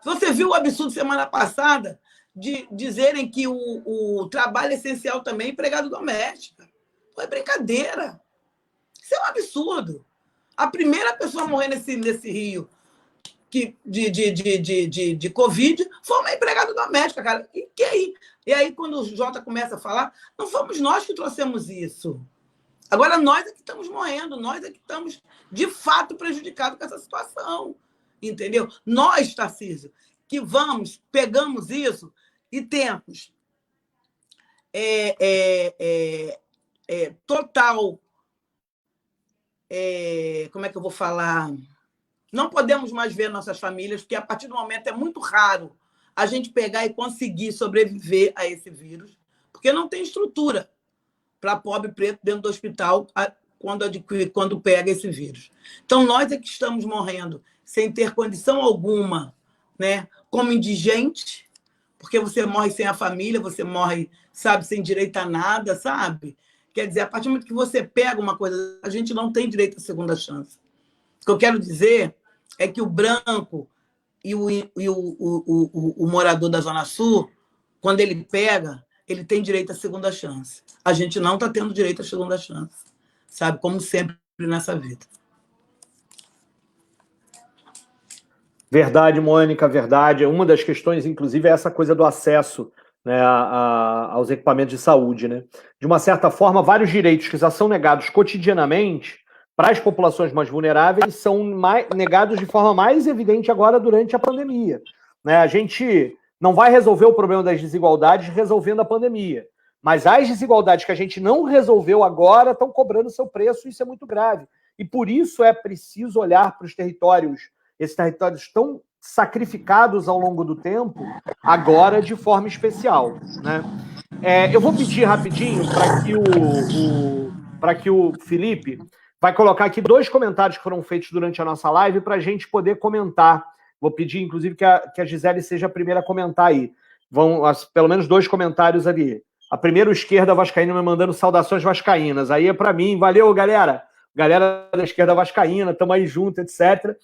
Você viu o absurdo semana passada de dizerem que o trabalho essencial também é empregado doméstico. Foi brincadeira. Isso é um absurdo. A primeira pessoa a morrer nesse Rio de Covid foi uma empregada doméstica, cara. E aí, quando o Jota começa a falar, não fomos nós que trouxemos isso. Agora, nós é que estamos morrendo, nós é que estamos, de fato, prejudicados com essa situação. Entendeu? Nós, Tarcísio, que pegamos isso e temos total... como é que eu vou falar? Não podemos mais ver nossas famílias, porque a partir do momento é muito raro a gente pegar e conseguir sobreviver a esse vírus, porque não tem estrutura para pobre preto dentro do hospital quando pega esse vírus. Então, nós é que estamos morrendo sem ter condição alguma, né, como indigente, porque você morre sem a família, você morre, sabe, sem direito a nada, sabe? Quer dizer, a partir do momento que você pega uma coisa, a gente não tem direito à segunda chance. O que eu quero dizer é que o branco e o morador da Zona Sul, quando ele pega, ele tem direito à segunda chance. A gente não está tendo direito à segunda chance, sabe? Como sempre nessa vida. Verdade, Mônica, verdade. Uma das questões, inclusive, é essa coisa do acesso, né, aos equipamentos de saúde, né? De uma certa forma, vários direitos que já são negados cotidianamente para as populações mais vulneráveis são negados de forma mais evidente agora durante a pandemia, né? A gente não vai resolver o problema das desigualdades resolvendo a pandemia, mas as desigualdades que a gente não resolveu agora estão cobrando seu preço, e isso é muito grave. E por isso é preciso olhar para os territórios, esses territórios tão sacrificados ao longo do tempo, agora de forma especial, né? Eu vou pedir rapidinho para que o Felipe vai colocar aqui 2 comentários que foram feitos durante a nossa live para a gente poder comentar. Vou pedir, inclusive, que a Gisele seja a primeira a comentar aí. Vão pelo menos 2 comentários ali. A primeira, o Esquerda Vascaína me mandando saudações vascaínas. Aí é para mim. Valeu, galera. Galera da Esquerda Vascaína, estamos aí junto, etc.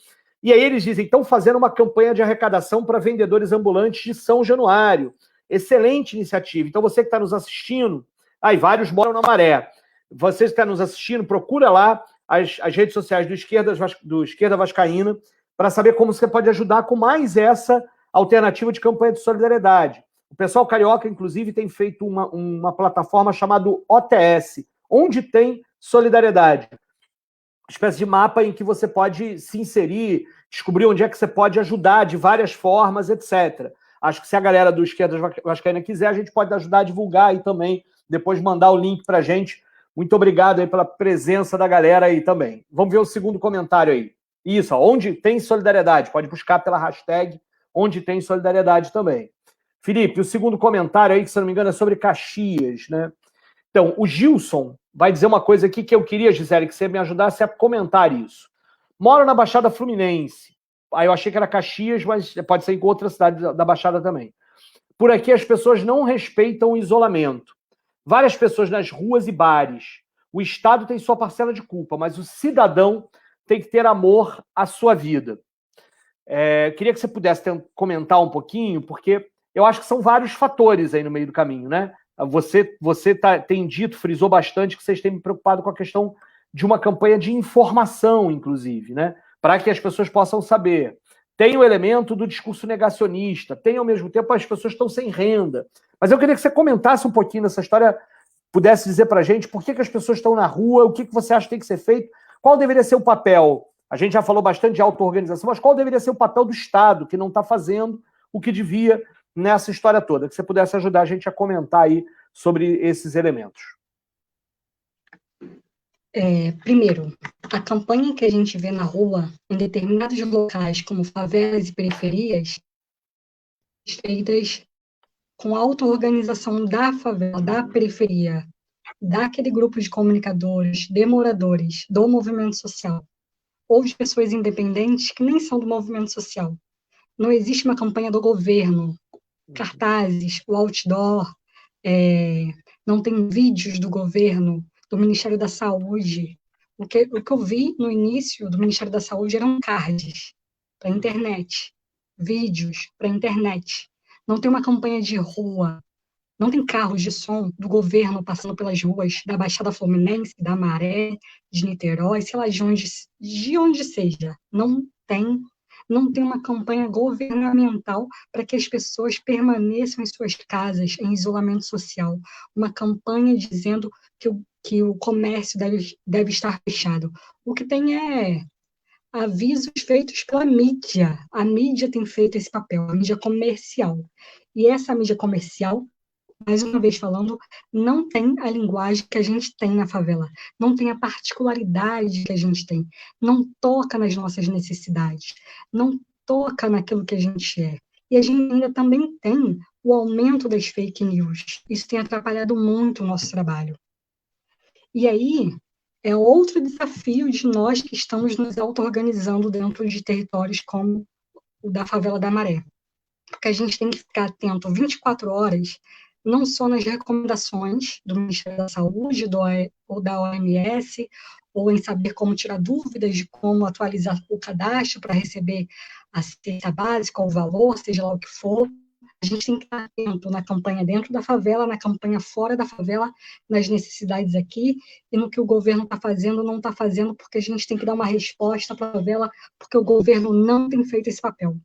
E aí eles dizem, estão fazendo uma campanha de arrecadação para vendedores ambulantes de São Januário. Excelente iniciativa. Então você que está nos assistindo, aí vários moram na Maré. Você que está nos assistindo, procura lá as redes sociais do Esquerda Vascaína para saber como você pode ajudar com mais essa alternativa de campanha de solidariedade. O pessoal carioca, inclusive, tem feito uma plataforma chamada OTS, onde tem solidariedade. Uma espécie de mapa em que você pode se inserir, descobrir onde é que você pode ajudar de várias formas, etc. Acho que se a galera do Esquerda Vascaína quiser, a gente pode ajudar a divulgar aí também, depois mandar o link para a gente. Muito obrigado aí pela presença da galera aí também. Vamos ver o segundo comentário aí. Isso, ó, onde tem solidariedade. Pode buscar pela hashtag onde tem solidariedade também. Felipe, o segundo comentário aí, que se não me engano, é sobre Caxias, né? Então, o Gilson vai dizer uma coisa aqui que eu queria, Gisele, que você me ajudasse a comentar isso. Moro na Baixada Fluminense. Aí eu achei que era Caxias, mas pode ser em outra cidade da Baixada também. Por aqui as pessoas não respeitam o isolamento. Várias pessoas nas ruas e bares. O Estado tem sua parcela de culpa, mas o cidadão tem que ter amor à sua vida. Queria que você pudesse comentar um pouquinho, porque eu acho que são vários fatores aí no meio do caminho, né? Você tem dito, frisou bastante que vocês têm me preocupado com a questão de uma campanha de informação, inclusive, né? Para que as pessoas possam saber. Tem o elemento do discurso negacionista, tem ao mesmo tempo as pessoas estão sem renda. Mas eu queria que você comentasse um pouquinho dessa história, pudesse dizer para a gente por que as pessoas estão na rua, o que você acha que tem que ser feito, qual deveria ser o papel. A gente já falou bastante de auto-organização, mas qual deveria ser o papel do Estado, que não está fazendo o que devia nessa história toda? Que você pudesse ajudar a gente a comentar aí sobre esses elementos. Primeiro, a campanha que a gente vê na rua, em determinados locais, como favelas e periferias, feitas com a auto-organização da favela, da periferia, daquele grupo de comunicadores, de moradores, do movimento social, ou de pessoas independentes que nem são do movimento social. Não existe uma campanha do governo, cartazes, o outdoor, não tem vídeos do governo, do Ministério da Saúde. O que eu vi no início do Ministério da Saúde eram cards para a internet, vídeos para a internet. Não tem uma campanha de rua, não tem carros de som do governo passando pelas ruas da Baixada Fluminense, da Maré, de Niterói, sei lá, de onde seja. Não tem uma campanha governamental para que as pessoas permaneçam em suas casas, em isolamento social. Uma campanha dizendo que o comércio deve estar fechado. O que tem é avisos feitos pela mídia. A mídia tem feito esse papel, a mídia comercial. E essa mídia comercial, mais uma vez falando, não tem a linguagem que a gente tem na favela, não tem a particularidade que a gente tem, não toca nas nossas necessidades, não toca naquilo que a gente é. E a gente ainda também tem o aumento das fake news. Isso tem atrapalhado muito o nosso trabalho. E aí, é outro desafio de nós que estamos nos auto-organizando dentro de territórios como o da Favela da Maré. Porque a gente tem que ficar atento 24 horas, não só nas recomendações do Ministério da Saúde ou da OMS, ou em saber como tirar dúvidas de como atualizar o cadastro para receber a assistência básica, ou o valor, seja lá o que for. A gente tem que estar atento na campanha dentro da favela, na campanha fora da favela, nas necessidades aqui, e no que o governo está fazendo ou não está fazendo, porque a gente tem que dar uma resposta para a favela, porque o governo não tem feito esse papel.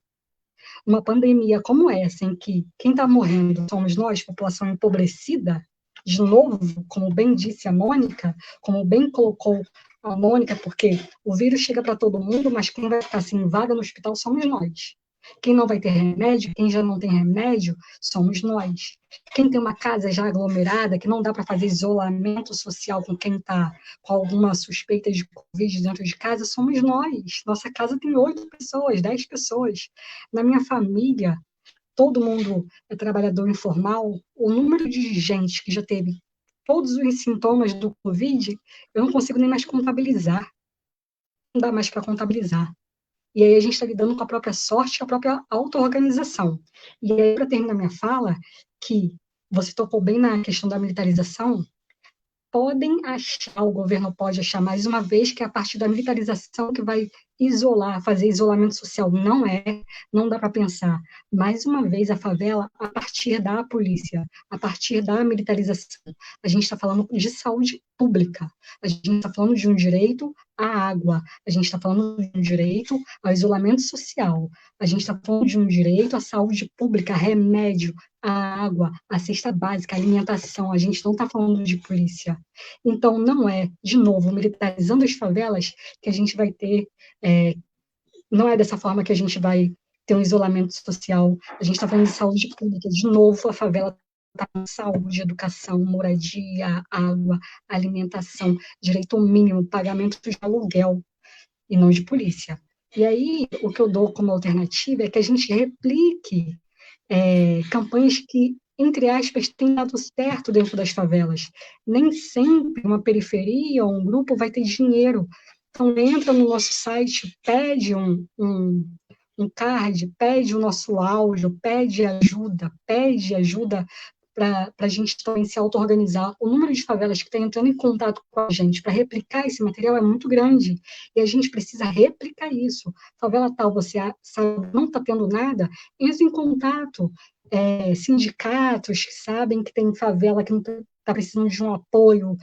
Uma pandemia como essa, em que quem está morrendo somos nós, população empobrecida, de novo, como bem disse a Mônica, como bem colocou a Mônica, porque o vírus chega para todo mundo, mas quem vai ficar sem vaga no hospital somos nós. Quem não vai ter remédio, quem já não tem remédio, somos nós. Quem tem uma casa já aglomerada, que não dá para fazer isolamento social com quem está com alguma suspeita de Covid dentro de casa, somos nós. Nossa casa tem 8 pessoas, 10 pessoas. Na minha família, todo mundo é trabalhador informal. O número de gente que já teve todos os sintomas do Covid, eu não consigo nem mais contabilizar. Não dá mais para contabilizar. E aí a gente está lidando com a própria sorte, com a própria auto-organização. E aí, para terminar minha fala, que você tocou bem na questão da militarização, o governo pode achar mais uma vez que é a partir da militarização que vai isolar, fazer isolamento social. Não dá para pensar, mais uma vez, a favela a partir da polícia, a partir da militarização. A gente está falando de saúde pública, a gente está falando de um direito à água, a gente está falando de um direito ao isolamento social, a gente está falando de um direito à saúde pública, remédio, à água, à cesta básica, à alimentação, a gente não está falando de polícia. Então, não é, de novo, militarizando as favelas que a gente vai ter, não é dessa forma que a gente vai ter um isolamento social, a gente está falando de saúde pública, de novo, a favela está com saúde, educação, moradia, água, alimentação, direito mínimo, pagamento de aluguel, e não de polícia. E aí, o que eu dou como alternativa é que a gente replique campanhas que, entre aspas, têm dado certo dentro das favelas. Nem sempre uma periferia ou um grupo vai ter dinheiro. Então, entra no nosso site, pede um card, pede o nosso áudio, pede ajuda para a gente também se auto-organizar. O número de favelas que está entrando em contato com a gente para replicar esse material é muito grande, e a gente precisa replicar isso. Favela tal, você sabe, não está tendo nada, entre em contato. Sindicatos que sabem que tem favela que não está precisando de um apoio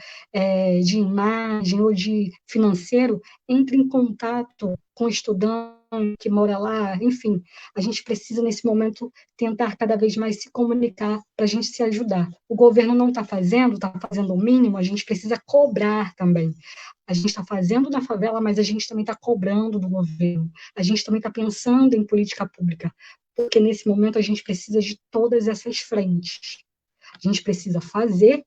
de imagem ou de financeiro, entre em contato com o estudante que mora lá, enfim, a gente precisa, nesse momento, tentar cada vez mais se comunicar para a gente se ajudar. O governo não está fazendo o mínimo, a gente precisa cobrar também. A gente está fazendo na favela, mas a gente também está cobrando do governo. A gente também está pensando em política pública, porque nesse momento a gente precisa de todas essas frentes. A gente precisa fazer,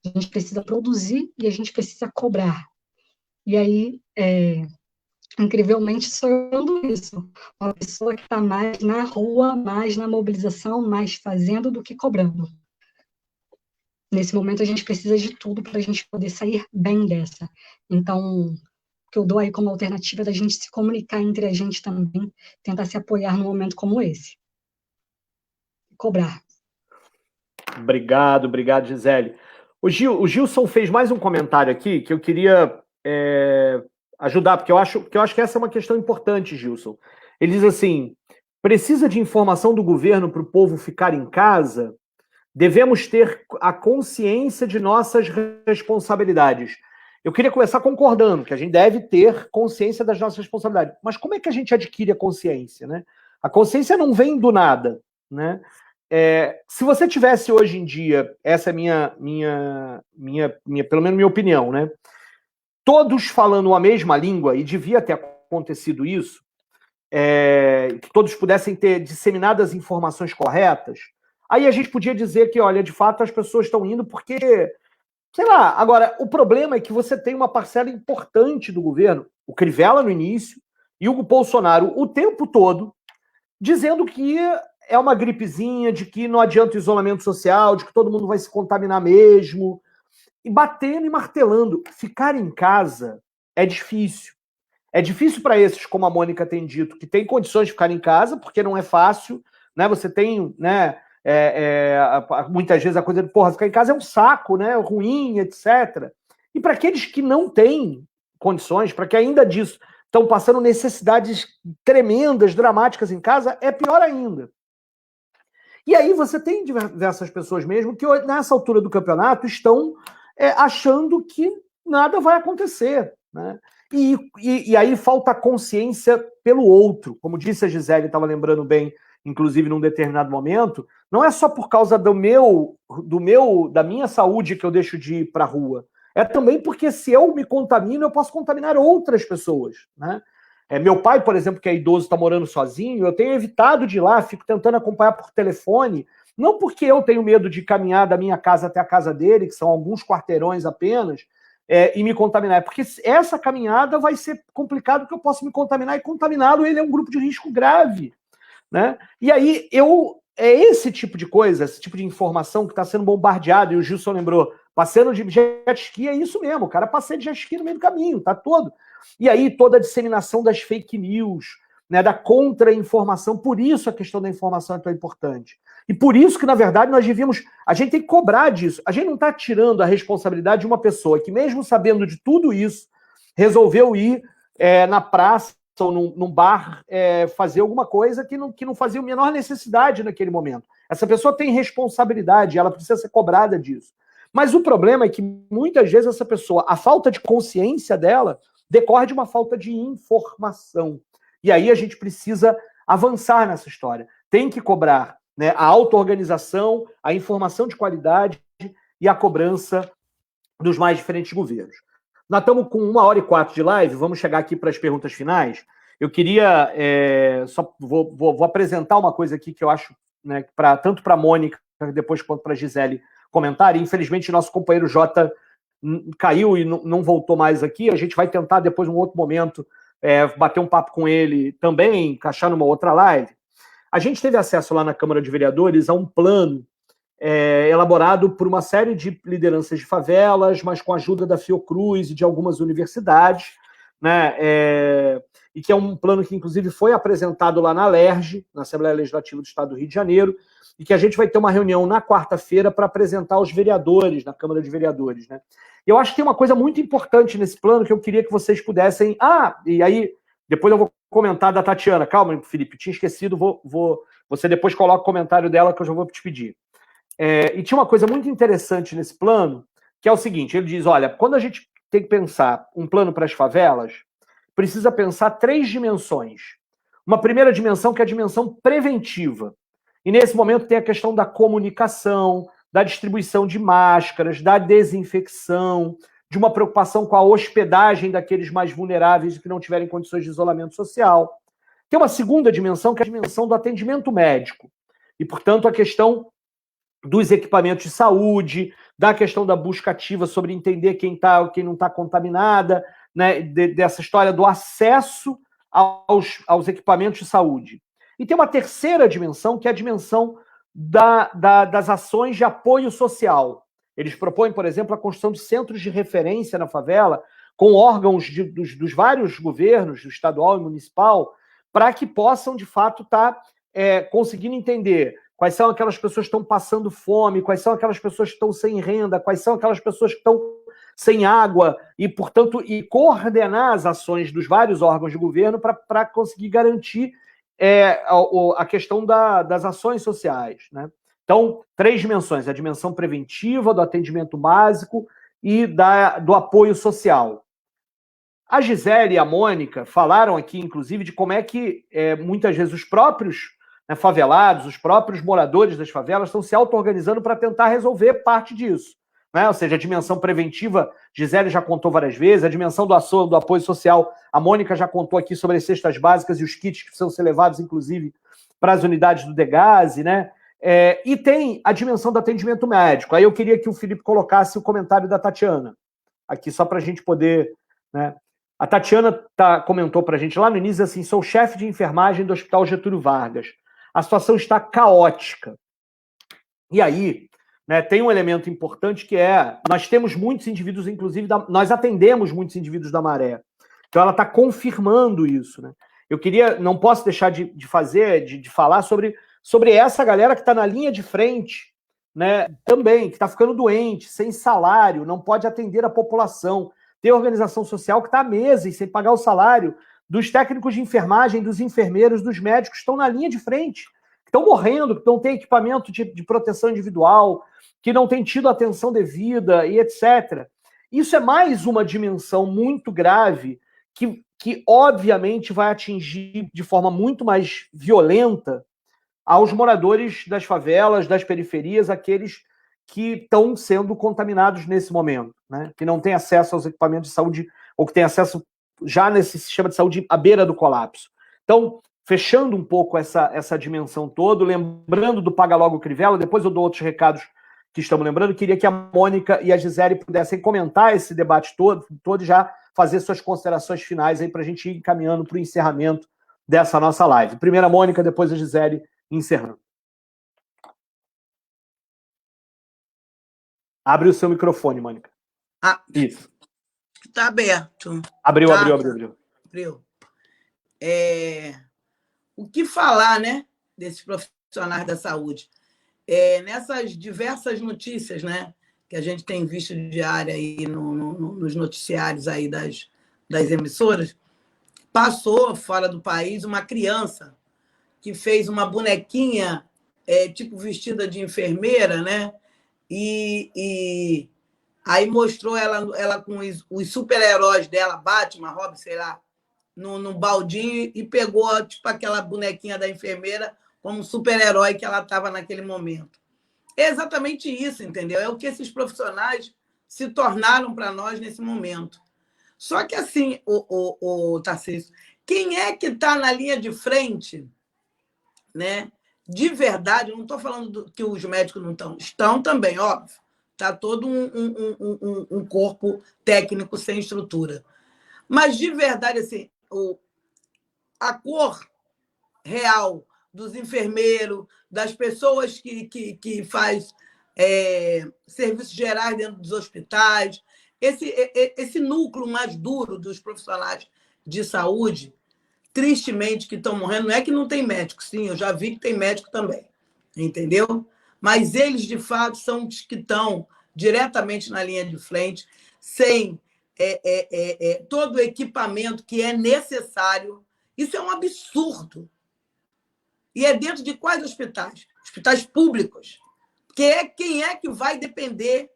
a gente precisa produzir e a gente precisa cobrar. E aí, incrivelmente, sou eu isso. Uma pessoa que está mais na rua, mais na mobilização, mais fazendo do que cobrando. Nesse momento, a gente precisa de tudo para a gente poder sair bem dessa. Então, o que eu dou aí como alternativa é da gente se comunicar entre a gente também, tentar se apoiar num momento como esse. Cobrar. Obrigado, Gisele. O Gilson fez mais um comentário aqui que eu queria ajudar, porque eu acho que essa é uma questão importante, Gilson. Ele diz assim: precisa de informação do governo para o povo ficar em casa? Devemos ter a consciência de nossas responsabilidades. Eu queria começar concordando que a gente deve ter consciência das nossas responsabilidades. Mas como é que a gente adquire a consciência, né? A consciência não vem do nada, né? Se você tivesse hoje em dia, essa é pelo menos minha opinião, né? Todos falando a mesma língua, e devia ter acontecido isso, que todos pudessem ter disseminado as informações corretas, aí a gente podia dizer que, olha, de fato as pessoas estão indo porque, sei lá, agora, o problema é que você tem uma parcela importante do governo, o Crivella no início, e o Bolsonaro o tempo todo, dizendo que é uma gripezinha, de que não adianta o isolamento social, de que todo mundo vai se contaminar mesmo, e batendo e martelando. Ficar em casa é difícil. É difícil para esses, como a Mônica tem dito, que tem condições de ficar em casa, porque não é fácil, né? Você tem, né, muitas vezes a coisa de, ficar em casa é um saco, né? Ruim, etc. E para aqueles que não têm condições, para que ainda disso estão passando necessidades tremendas, dramáticas em casa, é pior ainda. E aí você tem diversas pessoas mesmo que, nessa altura do campeonato, estão achando que nada vai acontecer, né? E aí falta consciência pelo outro. Como disse a Gisele, estava lembrando bem, inclusive num determinado momento, não é só por causa da minha saúde que eu deixo de ir para a rua. É também porque se eu me contamino, eu posso contaminar outras pessoas, né? Meu pai, por exemplo, que é idoso, está morando sozinho, eu tenho evitado de ir lá, fico tentando acompanhar por telefone, não porque eu tenho medo de caminhar da minha casa até a casa dele, que são alguns quarteirões apenas, e me contaminar. É porque essa caminhada vai ser complicado, porque eu posso me contaminar, e contaminado ele é um grupo de risco grave, né? E aí esse tipo de coisa, esse tipo de informação que está sendo bombardeado, e o Gilson lembrou, passeando de jet ski, é isso mesmo, o cara passeia de jet ski no meio do caminho, tá todo. E aí toda a disseminação das fake news, né, da contra-informação, por isso a questão da informação é tão importante. E por isso que, na verdade, a gente tem que cobrar disso. A gente não está tirando a responsabilidade de uma pessoa que, mesmo sabendo de tudo isso, resolveu ir na praça ou num bar fazer alguma coisa que não fazia a menor necessidade naquele momento. Essa pessoa tem responsabilidade, ela precisa ser cobrada disso. Mas o problema é que muitas vezes essa pessoa, a falta de consciência dela decorre de uma falta de informação. E aí a gente precisa avançar nessa história. Tem que cobrar, né, a auto-organização, a informação de qualidade e a cobrança dos mais diferentes governos. Nós estamos com 1h04 de live, vamos chegar aqui para as perguntas finais. Eu queria, vou apresentar uma coisa aqui que eu acho, né, tanto para a Mônica, depois quanto para a Gisele comentarem. Infelizmente, nosso companheiro Jota caiu e não voltou mais aqui. A gente vai tentar, depois, num outro momento, bater um papo com ele também, encaixar numa outra live. A gente teve acesso lá na Câmara de Vereadores a um plano elaborado por uma série de lideranças de favelas, mas com a ajuda da Fiocruz e de algumas universidades, né? E que é um plano que, inclusive, foi apresentado lá na LERJ, na Assembleia Legislativa do Estado do Rio de Janeiro, e que a gente vai ter uma reunião na quarta-feira para apresentar aos vereadores, na Câmara de Vereadores, né? E eu acho que tem uma coisa muito importante nesse plano que eu queria que vocês pudessem... e aí, depois eu vou comentar da Tatiana. Calma, Felipe, tinha esquecido, você depois coloca o comentário dela que eu já vou te pedir. E tinha uma coisa muito interessante nesse plano, que é o seguinte, ele diz, olha, quando a gente tem que pensar um plano para as favelas, precisa pensar 3 dimensões. Uma primeira dimensão que é a dimensão preventiva. E nesse momento tem a questão da comunicação, da distribuição de máscaras, da desinfecção, de uma preocupação com a hospedagem daqueles mais vulneráveis e que não tiverem condições de isolamento social. Tem uma segunda dimensão, que é a dimensão do atendimento médico. E, portanto, a questão dos equipamentos de saúde, da questão da busca ativa sobre entender quem não está contaminada, né, dessa história do acesso aos equipamentos de saúde. E tem uma terceira dimensão, que é a dimensão das ações de apoio social. Eles propõem, por exemplo, a construção de centros de referência na favela, com órgãos dos vários governos, do estadual e municipal, para que possam, de fato, estar conseguindo entender quais são aquelas pessoas que estão passando fome, quais são aquelas pessoas que estão sem renda, quais são aquelas pessoas que estão sem água, e, portanto, coordenar as ações dos vários órgãos de governo para conseguir garantir a questão das ações sociais, né? Então, 3 dimensões, a dimensão preventiva, do atendimento básico e do apoio social. A Gisele e a Mônica falaram aqui, inclusive, de como é que muitas vezes os próprios favelados, os próprios moradores das favelas estão se auto-organizando para tentar resolver parte disso, né? Ou seja, a dimensão preventiva, Gisele já contou várias vezes, a dimensão do apoio social, a Mônica já contou aqui sobre as cestas básicas e os kits que precisam ser levados, inclusive, para as unidades do Degase, né? E tem a dimensão do atendimento médico. Aí eu queria que o Felipe colocasse o comentário da Tatiana, aqui só para a gente poder, né? A Tatiana comentou para a gente lá no início assim, sou chefe de enfermagem do Hospital Getúlio Vargas. A situação está caótica. E aí, né, tem um elemento importante que nós temos muitos indivíduos, inclusive, nós atendemos muitos indivíduos da Maré. Então ela está confirmando isso, né? Não posso deixar de falar sobre essa galera que está na linha de frente, né, também, que está ficando doente, sem salário, não pode atender a população. Tem organização social que está há meses sem pagar o salário dos técnicos de enfermagem, dos enfermeiros, dos médicos que estão na linha de frente, que estão morrendo, que não têm equipamento de proteção individual, que não têm tido atenção devida e etc. Isso é mais uma dimensão muito grave que obviamente vai atingir de forma muito mais violenta aos moradores das favelas, das periferias, aqueles que estão sendo contaminados nesse momento, né? Que não têm acesso aos equipamentos de saúde ou que têm acesso já nesse sistema de saúde à beira do colapso. Então, fechando um pouco essa dimensão toda, lembrando do Paga Logo Crivella, depois eu dou outros recados que estamos lembrando, queria que a Mônica e a Gisele pudessem comentar esse debate todo e já fazer suas considerações finais aí para a gente ir encaminhando para o encerramento dessa nossa live. Primeiro a Mônica, depois a Gisele, encerrando. Abre o seu microfone, Mônica. Isso. Está aberto. Abriu. O que falar, né, desses profissionais da saúde? Nessas diversas notícias, né, que a gente tem visto diária aí nos noticiários aí das emissoras, passou fora do país uma criança que fez uma bonequinha tipo vestida de enfermeira, né? E aí mostrou ela com os super-heróis dela, Batman, Robin, sei lá, num baldinho e pegou tipo aquela bonequinha da enfermeira como super-herói que ela estava naquele momento. É exatamente isso, entendeu? É o que esses profissionais se tornaram para nós nesse momento. Só que, assim, o Tarcísio, quem é que está na linha de frente, né? De verdade, eu não estou falando que os médicos não estão, estão também, óbvio. Está todo um corpo técnico sem estrutura. Mas, de verdade, assim, a cor real dos enfermeiros, das pessoas que faz serviços gerais dentro dos hospitais, esse núcleo mais duro dos profissionais de saúde, tristemente, que estão morrendo, não é que não tem médico, sim, eu já vi que tem médico também, entendeu? Mas eles, de fato, são os que estão diretamente na linha de frente, sem todo o equipamento que é necessário. Isso é um absurdo. E é dentro de quais hospitais? Hospitais públicos. Quem é que vai depender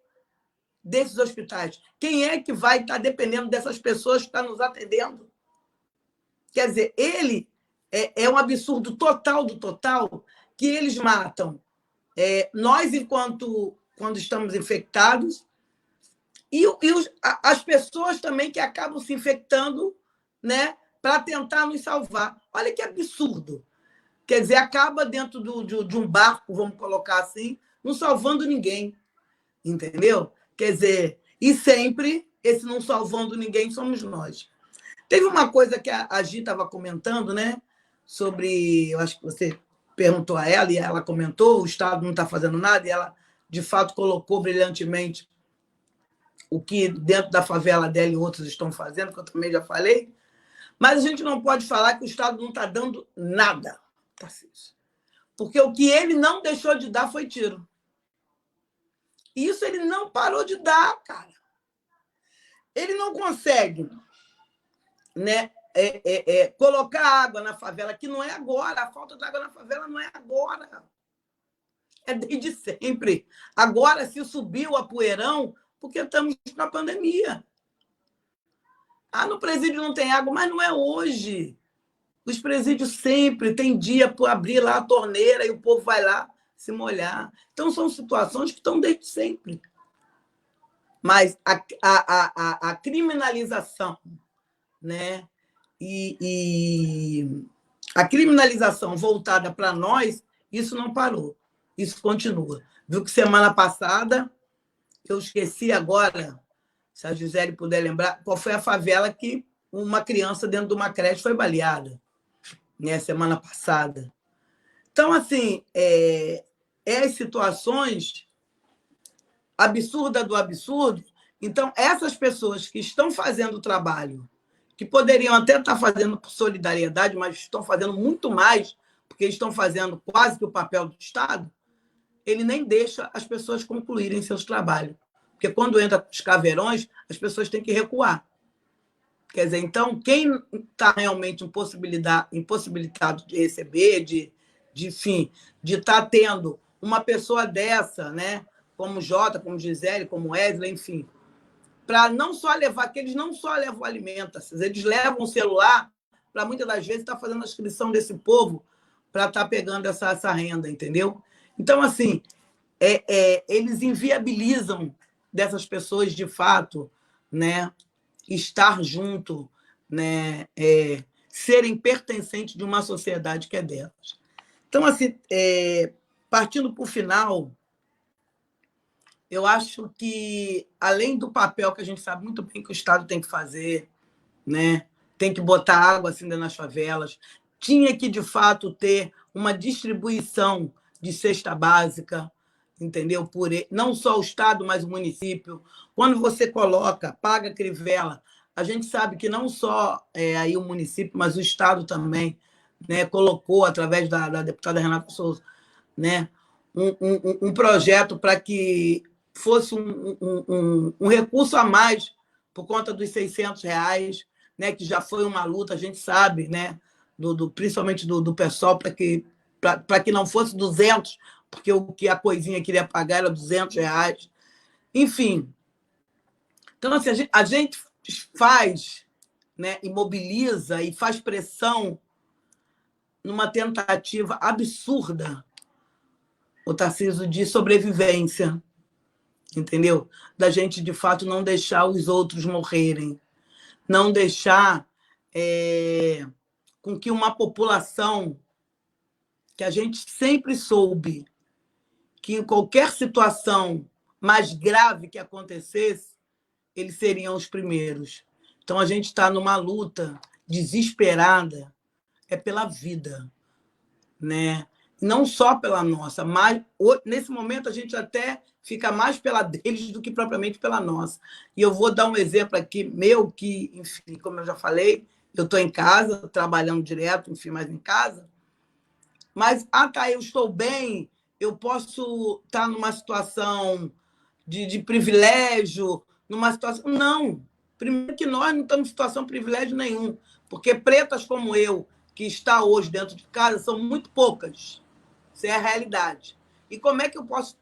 desses hospitais? Quem é que vai estar dependendo dessas pessoas que estão nos atendendo? Quer dizer, ele é um absurdo total do total que eles matam nós, quando estamos infectados, e as pessoas também que acabam se infectando, né, para tentar nos salvar. Olha que absurdo. Quer dizer, acaba dentro de um barco, vamos colocar assim, não salvando ninguém, entendeu? Quer dizer, e sempre esse não salvando ninguém somos nós. Teve uma coisa que a Gi estava comentando, né? Sobre, eu acho que você perguntou a ela e ela comentou, o Estado não está fazendo nada, e ela, de fato, colocou brilhantemente o que dentro da favela dela e outros estão fazendo, que eu também já falei, mas a gente não pode falar que o Estado não está dando nada, Tarcísio. Porque o que ele não deixou de dar foi tiro. E isso ele não parou de dar, cara. Ele não consegue, né, colocar água na favela, que não é agora. A falta de água na favela não é agora. É desde sempre. Agora se subiu a poeirão porque estamos na pandemia. No presídio não tem água, mas não é hoje. Os presídios sempre tem dia para abrir lá a torneira e o povo vai lá se molhar. Então, são situações que estão desde sempre. Mas a criminalização, né? E a criminalização voltada para nós, isso não parou. Isso continua. Viu que semana passada, eu esqueci agora, se a Gisele puder lembrar, qual foi a favela que uma criança dentro de uma creche foi baleada, né, semana passada. Então, assim, as situações absurdas do absurdo. Então, essas pessoas que estão fazendo o trabalho, que poderiam até estar fazendo por solidariedade, mas estão fazendo muito mais, porque estão fazendo quase que o papel do Estado, ele nem deixa as pessoas concluírem seus trabalhos. Porque quando entra os caveirões, as pessoas têm que recuar. Quer dizer, então, quem está realmente impossibilitado de receber, de estar tendo uma pessoa dessa, né, como Jota, como Gisele, como Wesley, enfim, para não só levar, que eles não só levam alimento, eles levam o celular para, muitas das vezes, estar fazendo a inscrição desse povo para estar pegando essa renda, entendeu? Então, assim, eles inviabilizam dessas pessoas, de fato, né, estar junto, né, serem pertencentes de uma sociedade que é delas. Então, assim, partindo para o final, eu acho que, além do papel que a gente sabe muito bem que o Estado tem que fazer, né, tem que botar água assim nas favelas, tinha que, de fato, ter uma distribuição de cesta básica, entendeu? Não só o Estado, mas o município. Quando você paga crivella, a gente sabe que não só aí o município, mas o Estado também, né, colocou, através da deputada Renata Souza, né, um projeto para que fosse um recurso a mais por conta dos R$600, né, que já foi uma luta, a gente sabe, né, principalmente do pessoal, para que não fosse 200, porque o que a coisinha queria pagar era R$200. Enfim. Então, assim, a gente faz, né, e mobiliza e faz pressão numa tentativa absurda, o Tarcísio, de sobrevivência, entendeu? Da gente, de fato, não deixar os outros morrerem, não deixar com que uma população que a gente sempre soube que em qualquer situação mais grave que acontecesse, eles seriam os primeiros. Então, a gente está numa luta desesperada, pela vida, né? Não só pela nossa, mas nesse momento a gente até fica mais pela deles do que propriamente pela nossa. E eu vou dar um exemplo aqui meu, que, enfim, como eu já falei, eu estou em casa, trabalhando direto, enfim, mas em casa. Mas, eu estou bem, eu posso estar numa situação de privilégio, numa situação... Não! Primeiro que nós não estamos em situação de privilégio nenhum, porque pretas como eu, que está hoje dentro de casa, são muito poucas. Isso é a realidade. E como é que eu posso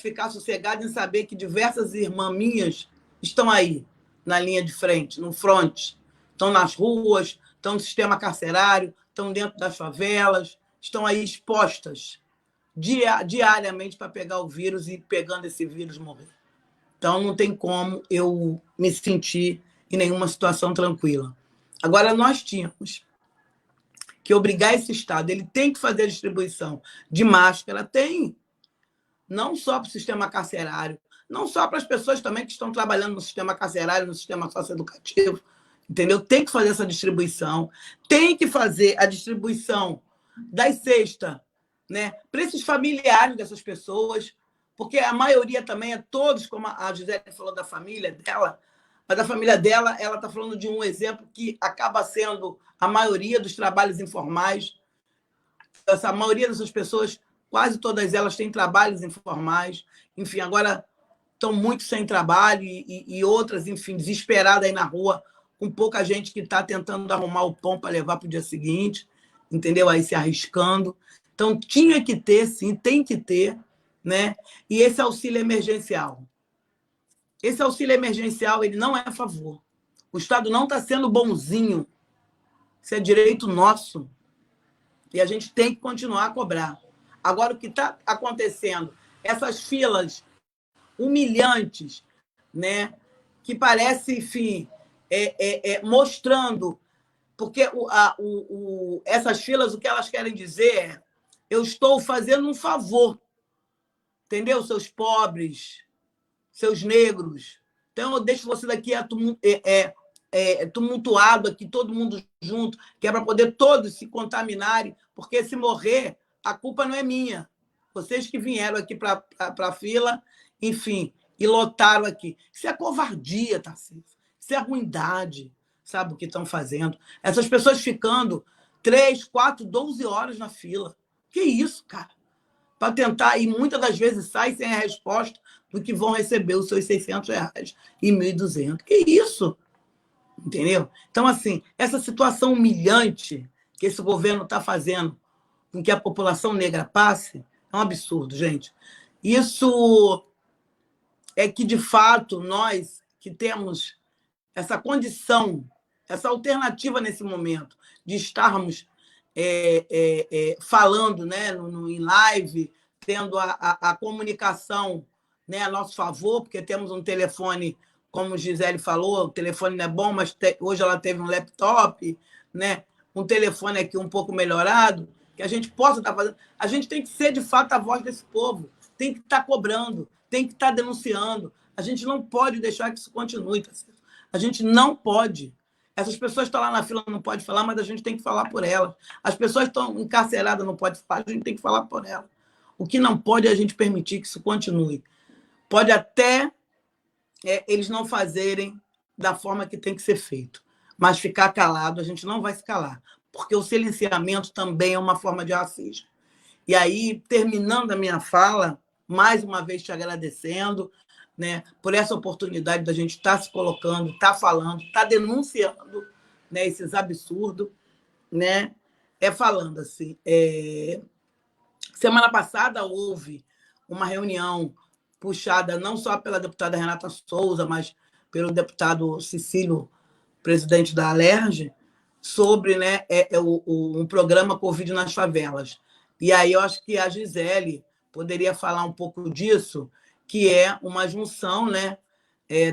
ficar sossegada em saber que diversas irmãs minhas estão aí, na linha de frente, no front, estão nas ruas, estão no sistema carcerário, estão dentro das favelas, estão aí expostas diariamente para pegar o vírus e, pegando esse vírus, morrer. Então, não tem como eu me sentir em nenhuma situação tranquila. Agora, nós tínhamos que obrigar esse Estado, ele tem que fazer a distribuição de máscara, tem, não só para o sistema carcerário, não só para as pessoas também que estão trabalhando no sistema carcerário, no sistema socioeducativo, entendeu? Tem que fazer essa distribuição, tem que fazer a distribuição das cestas, né, para esses familiares dessas pessoas, porque a maioria também todos, como a Gisele falou da família dela, mas a família dela, ela está falando de um exemplo que acaba sendo a maioria dos trabalhos informais. A maioria dessas pessoas, quase todas elas têm trabalhos informais. Enfim, agora estão muito sem trabalho e outras, enfim, desesperadas aí na rua, com pouca gente que está tentando arrumar o pão para levar para o dia seguinte, entendeu? Aí se arriscando. Então, tinha que ter, sim, tem que ter, né? E esse auxílio emergencial. Esse auxílio emergencial, ele não é a favor. O Estado não está sendo bonzinho. Isso é direito nosso. E a gente tem que continuar a cobrar. Agora, o que está acontecendo, essas filas humilhantes, né, que parece, enfim, mostrando... Porque essas filas, o que elas querem dizer é: eu estou fazendo um favor, entendeu? Seus pobres, seus negros. Então, eu deixo você daqui tumultuado, aqui, todo mundo junto, que é para poder todos se contaminarem, porque se morrer, a culpa não é minha. Vocês que vieram aqui para a fila, enfim, e lotaram aqui. Isso é covardia, Tarcísio. Isso é ruindade, sabe o que estão fazendo? Essas pessoas ficando 3, 4, 12 horas na fila. Que isso, cara? Para tentar, e muitas das vezes saem sem a resposta do que vão receber os seus R$600 e 1.200. Que isso? Entendeu? Então, assim, essa situação humilhante que esse governo está fazendo com que a população negra passe é um absurdo, gente. Isso é que, de fato, nós que temos essa condição, essa alternativa nesse momento de estarmos falando, né, em live, tendo a comunicação, né, a nosso favor, porque temos um telefone, como Gisele falou, o telefone não é bom, mas hoje ela teve um laptop, né, um telefone aqui um pouco melhorado, que a gente possa estar fazendo. A gente tem que ser, de fato, a voz desse povo, tem que estar cobrando, tem que estar denunciando. A gente não pode deixar que isso continue, a gente não pode. Essas pessoas estão lá na fila, não pode falar, mas a gente tem que falar por elas. As pessoas estão encarceradas, não pode falar, a gente tem que falar por elas. O que não pode é a gente permitir que isso continue. Pode até eles não fazerem da forma que tem que ser feito, mas ficar calado, a gente não vai se calar, porque o silenciamento também é uma forma de racismo. E aí, terminando a minha fala, mais uma vez te agradecendo, né, por essa oportunidade da gente estar se colocando, estar falando, estar denunciando, né, esses absurdos, né, falando assim. Semana passada houve uma reunião puxada não só pela deputada Renata Souza, mas pelo deputado Cecílio, presidente da Alerj, sobre, né, um programa Covid nas favelas. E aí eu acho que a Gisele poderia falar um pouco disso, que é uma junção, né,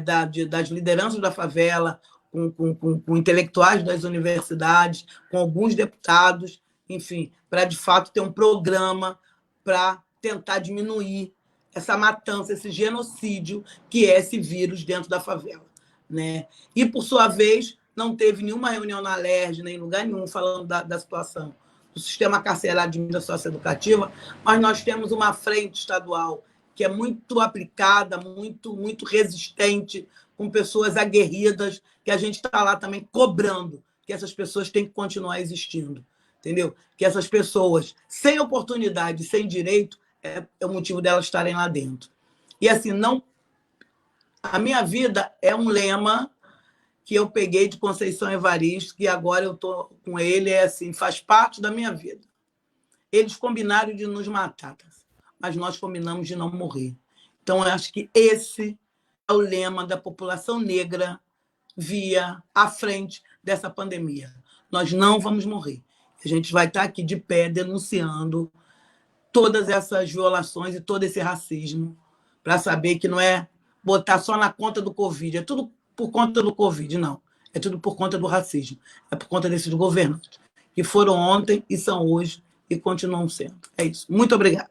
das lideranças da favela com intelectuais das universidades, com alguns deputados, enfim, para, de fato, ter um programa para tentar diminuir essa matança, esse genocídio que é esse vírus dentro da favela, né? E, por sua vez, não teve nenhuma reunião na Alerj, nem em lugar nenhum, falando da situação do sistema carcerário de medida socioeducativa, mas nós temos uma frente estadual que é muito aplicada, muito resistente, com pessoas aguerridas, que a gente está lá também cobrando que essas pessoas têm que continuar existindo, entendeu? Que essas pessoas, sem oportunidade, sem direito, é o motivo delas estarem lá dentro. E, assim, não... A minha vida é um lema que eu peguei de Conceição Evaristo, que agora eu estou com ele, assim, faz parte da minha vida. Eles combinaram de nos matar, mas nós combinamos de não morrer. Então, eu acho que esse é o lema da população negra via à frente dessa pandemia. Nós não vamos morrer. A gente vai estar aqui de pé denunciando todas essas violações e todo esse racismo, para saber que não é botar só na conta do Covid, é tudo por conta do Covid, não. É tudo por conta do racismo. É por conta desses governantes, que foram ontem e são hoje e continuam sendo. É isso. Muito obrigada.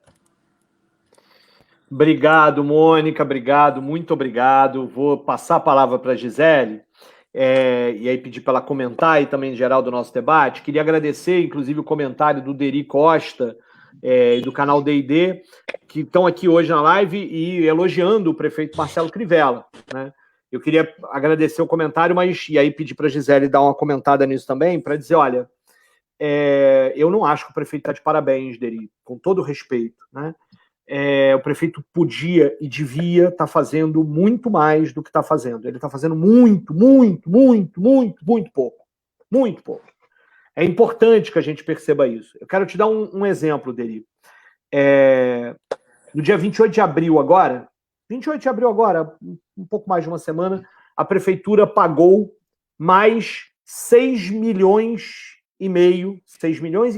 Obrigado, Mônica, obrigado, muito obrigado. Vou passar a palavra para a Gisele, e aí pedir para ela comentar e também em geral do nosso debate. Queria agradecer, inclusive, o comentário do Deri Costa, do canal D&D, que estão aqui hoje na live e elogiando o prefeito Marcelo Crivella, né? Eu queria agradecer o comentário, e aí pedir para a Gisele dar uma comentada nisso também, para dizer, olha, eu não acho que o prefeito está de parabéns, Deri, com todo respeito, né? O prefeito podia e devia estar fazendo muito mais do que está fazendo. Ele está fazendo muito pouco. Muito pouco. É importante que a gente perceba isso. Eu quero te dar um exemplo, Deri. No dia 28 de abril agora, um pouco mais de uma semana, a prefeitura pagou mais 6 milhões e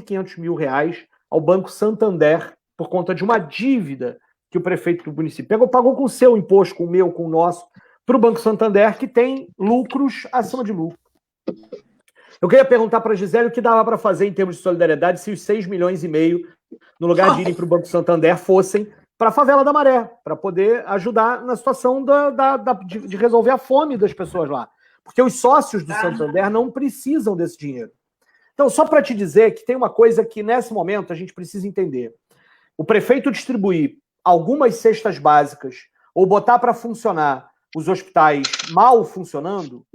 500 mil reais ao Banco Santander por conta de uma dívida que o prefeito do município pagou com o seu imposto, com o meu, com o nosso, para o Banco Santander, que tem lucros acima de lucro. Eu queria perguntar para a Gisele o que dava para fazer em termos de solidariedade se os 6 milhões e meio, no lugar de irem para o Banco Santander, fossem para a favela da Maré, para poder ajudar na situação de resolver a fome das pessoas lá. Porque os sócios do Santander não precisam desse dinheiro. Então, só para te dizer que tem uma coisa que, nesse momento, a gente precisa entender. O prefeito distribuir algumas cestas básicas ou botar para funcionar os hospitais mal funcionando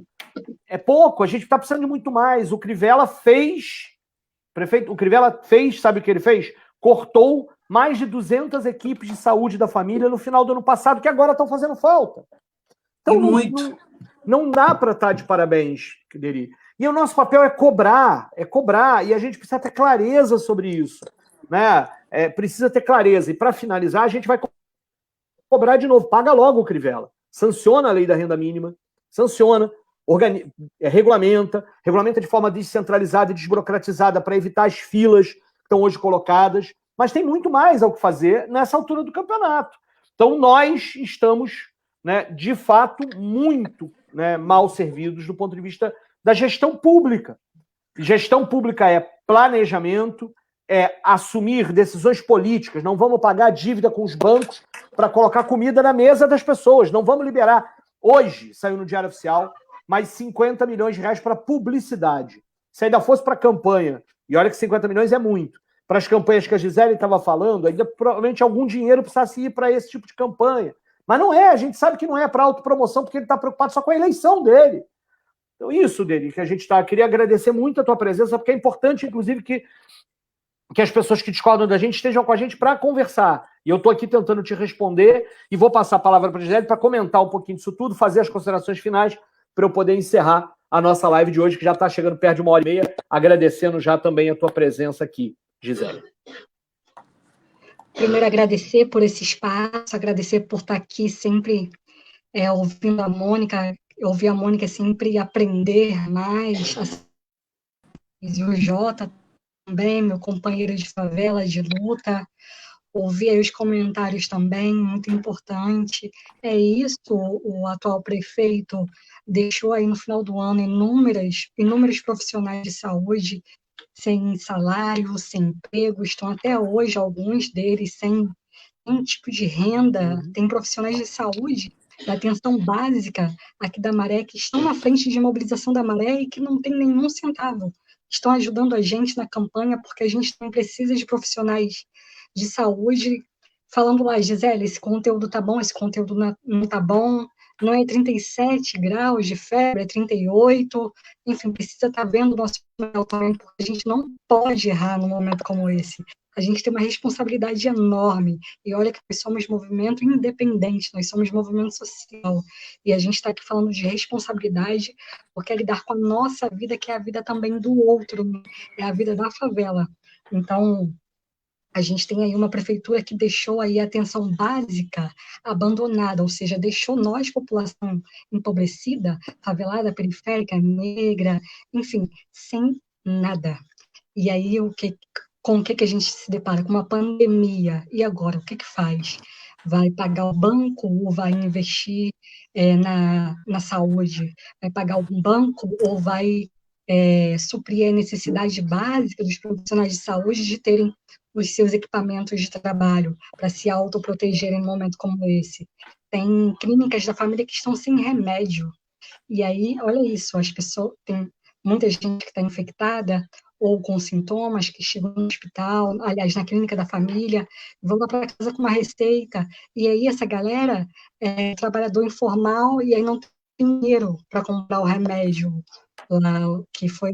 é pouco, a gente está precisando de muito mais. O Crivella fez, sabe o que ele fez? Cortou mais de 200 equipes de saúde da família no final do ano passado, que agora estão fazendo falta. Então, não dá para estar de parabéns, Deri. E o nosso papel é cobrar, e a gente precisa ter clareza sobre isso, né? Precisa ter clareza. E, para finalizar, a gente vai cobrar de novo. Paga logo o Crivella. Sanciona a lei da renda mínima, regulamenta de forma descentralizada e desburocratizada para evitar as filas que estão hoje colocadas. Mas tem muito mais ao que fazer nessa altura do campeonato. Então, nós estamos, né, de fato, muito, né, mal servidos do ponto de vista da gestão pública. Gestão pública é planejamento, é assumir decisões políticas. Não vamos pagar dívida com os bancos para colocar comida na mesa das pessoas. Não vamos liberar. Hoje, saiu no Diário Oficial, mais 50 milhões de reais para publicidade. Se ainda fosse para campanha, e olha que 50 milhões é muito, para as campanhas que a Gisele estava falando, ainda provavelmente algum dinheiro precisasse ir para esse tipo de campanha. Mas não é, a gente sabe que não é para autopromoção, porque ele está preocupado só com a eleição dele. Então, isso, Deri, que a gente está. Queria agradecer muito a tua presença, porque é importante, inclusive, que que as pessoas que discordam da gente estejam com a gente para conversar. E eu estou aqui tentando te responder e vou passar a palavra para a Gisele para comentar um pouquinho disso tudo, fazer as considerações finais para eu poder encerrar a nossa live de hoje, que já está chegando perto de 1h30, agradecendo já também a tua presença aqui, Gisele. Primeiro, agradecer por esse espaço, agradecer por estar aqui sempre ouvindo a Mônica, ouvir a Mônica sempre aprender mais, e o Jota também, meu companheiro de favela, de luta, ouvir aí os comentários também, muito importante. É isso, o atual prefeito deixou aí no final do ano inúmeros profissionais de saúde sem salário, sem emprego, estão até hoje, alguns deles, sem nenhum tipo de renda. Tem profissionais de saúde, da atenção básica aqui da Maré, que estão na frente de mobilização da Maré e que não tem nenhum centavo. Estão ajudando a gente na campanha, porque a gente também precisa de profissionais de saúde, falando lá, Gisele, esse conteúdo tá bom, esse conteúdo não tá bom, não é 37 graus de febre, é 38, enfim, precisa estar vendo o nosso canal também, porque a gente não pode errar num momento como esse. A gente tem uma responsabilidade enorme, e olha que nós somos movimento independente, nós somos movimento social, e a gente está aqui falando de responsabilidade, porque é lidar com a nossa vida, que é a vida também do outro, né? É a vida da favela. Então, a gente tem aí uma prefeitura que deixou aí a atenção básica abandonada, ou seja, deixou nós, população empobrecida, favelada, periférica, negra, enfim, sem nada. E aí, com o que a gente se depara? Com uma pandemia. E agora, o que faz? Vai pagar o banco ou vai investir na saúde? Vai pagar o banco ou vai suprir a necessidade básica dos profissionais de saúde de terem os seus equipamentos de trabalho para se autoprotegerem em um momento como esse? Tem clínicas da família que estão sem remédio. E aí, olha isso, as pessoas, tem muita gente que está infectada ou com sintomas que chegam no hospital, aliás, na clínica da família, vão lá para casa com uma receita, e aí essa galera é trabalhador informal e aí não tem dinheiro para comprar o remédio lá que foi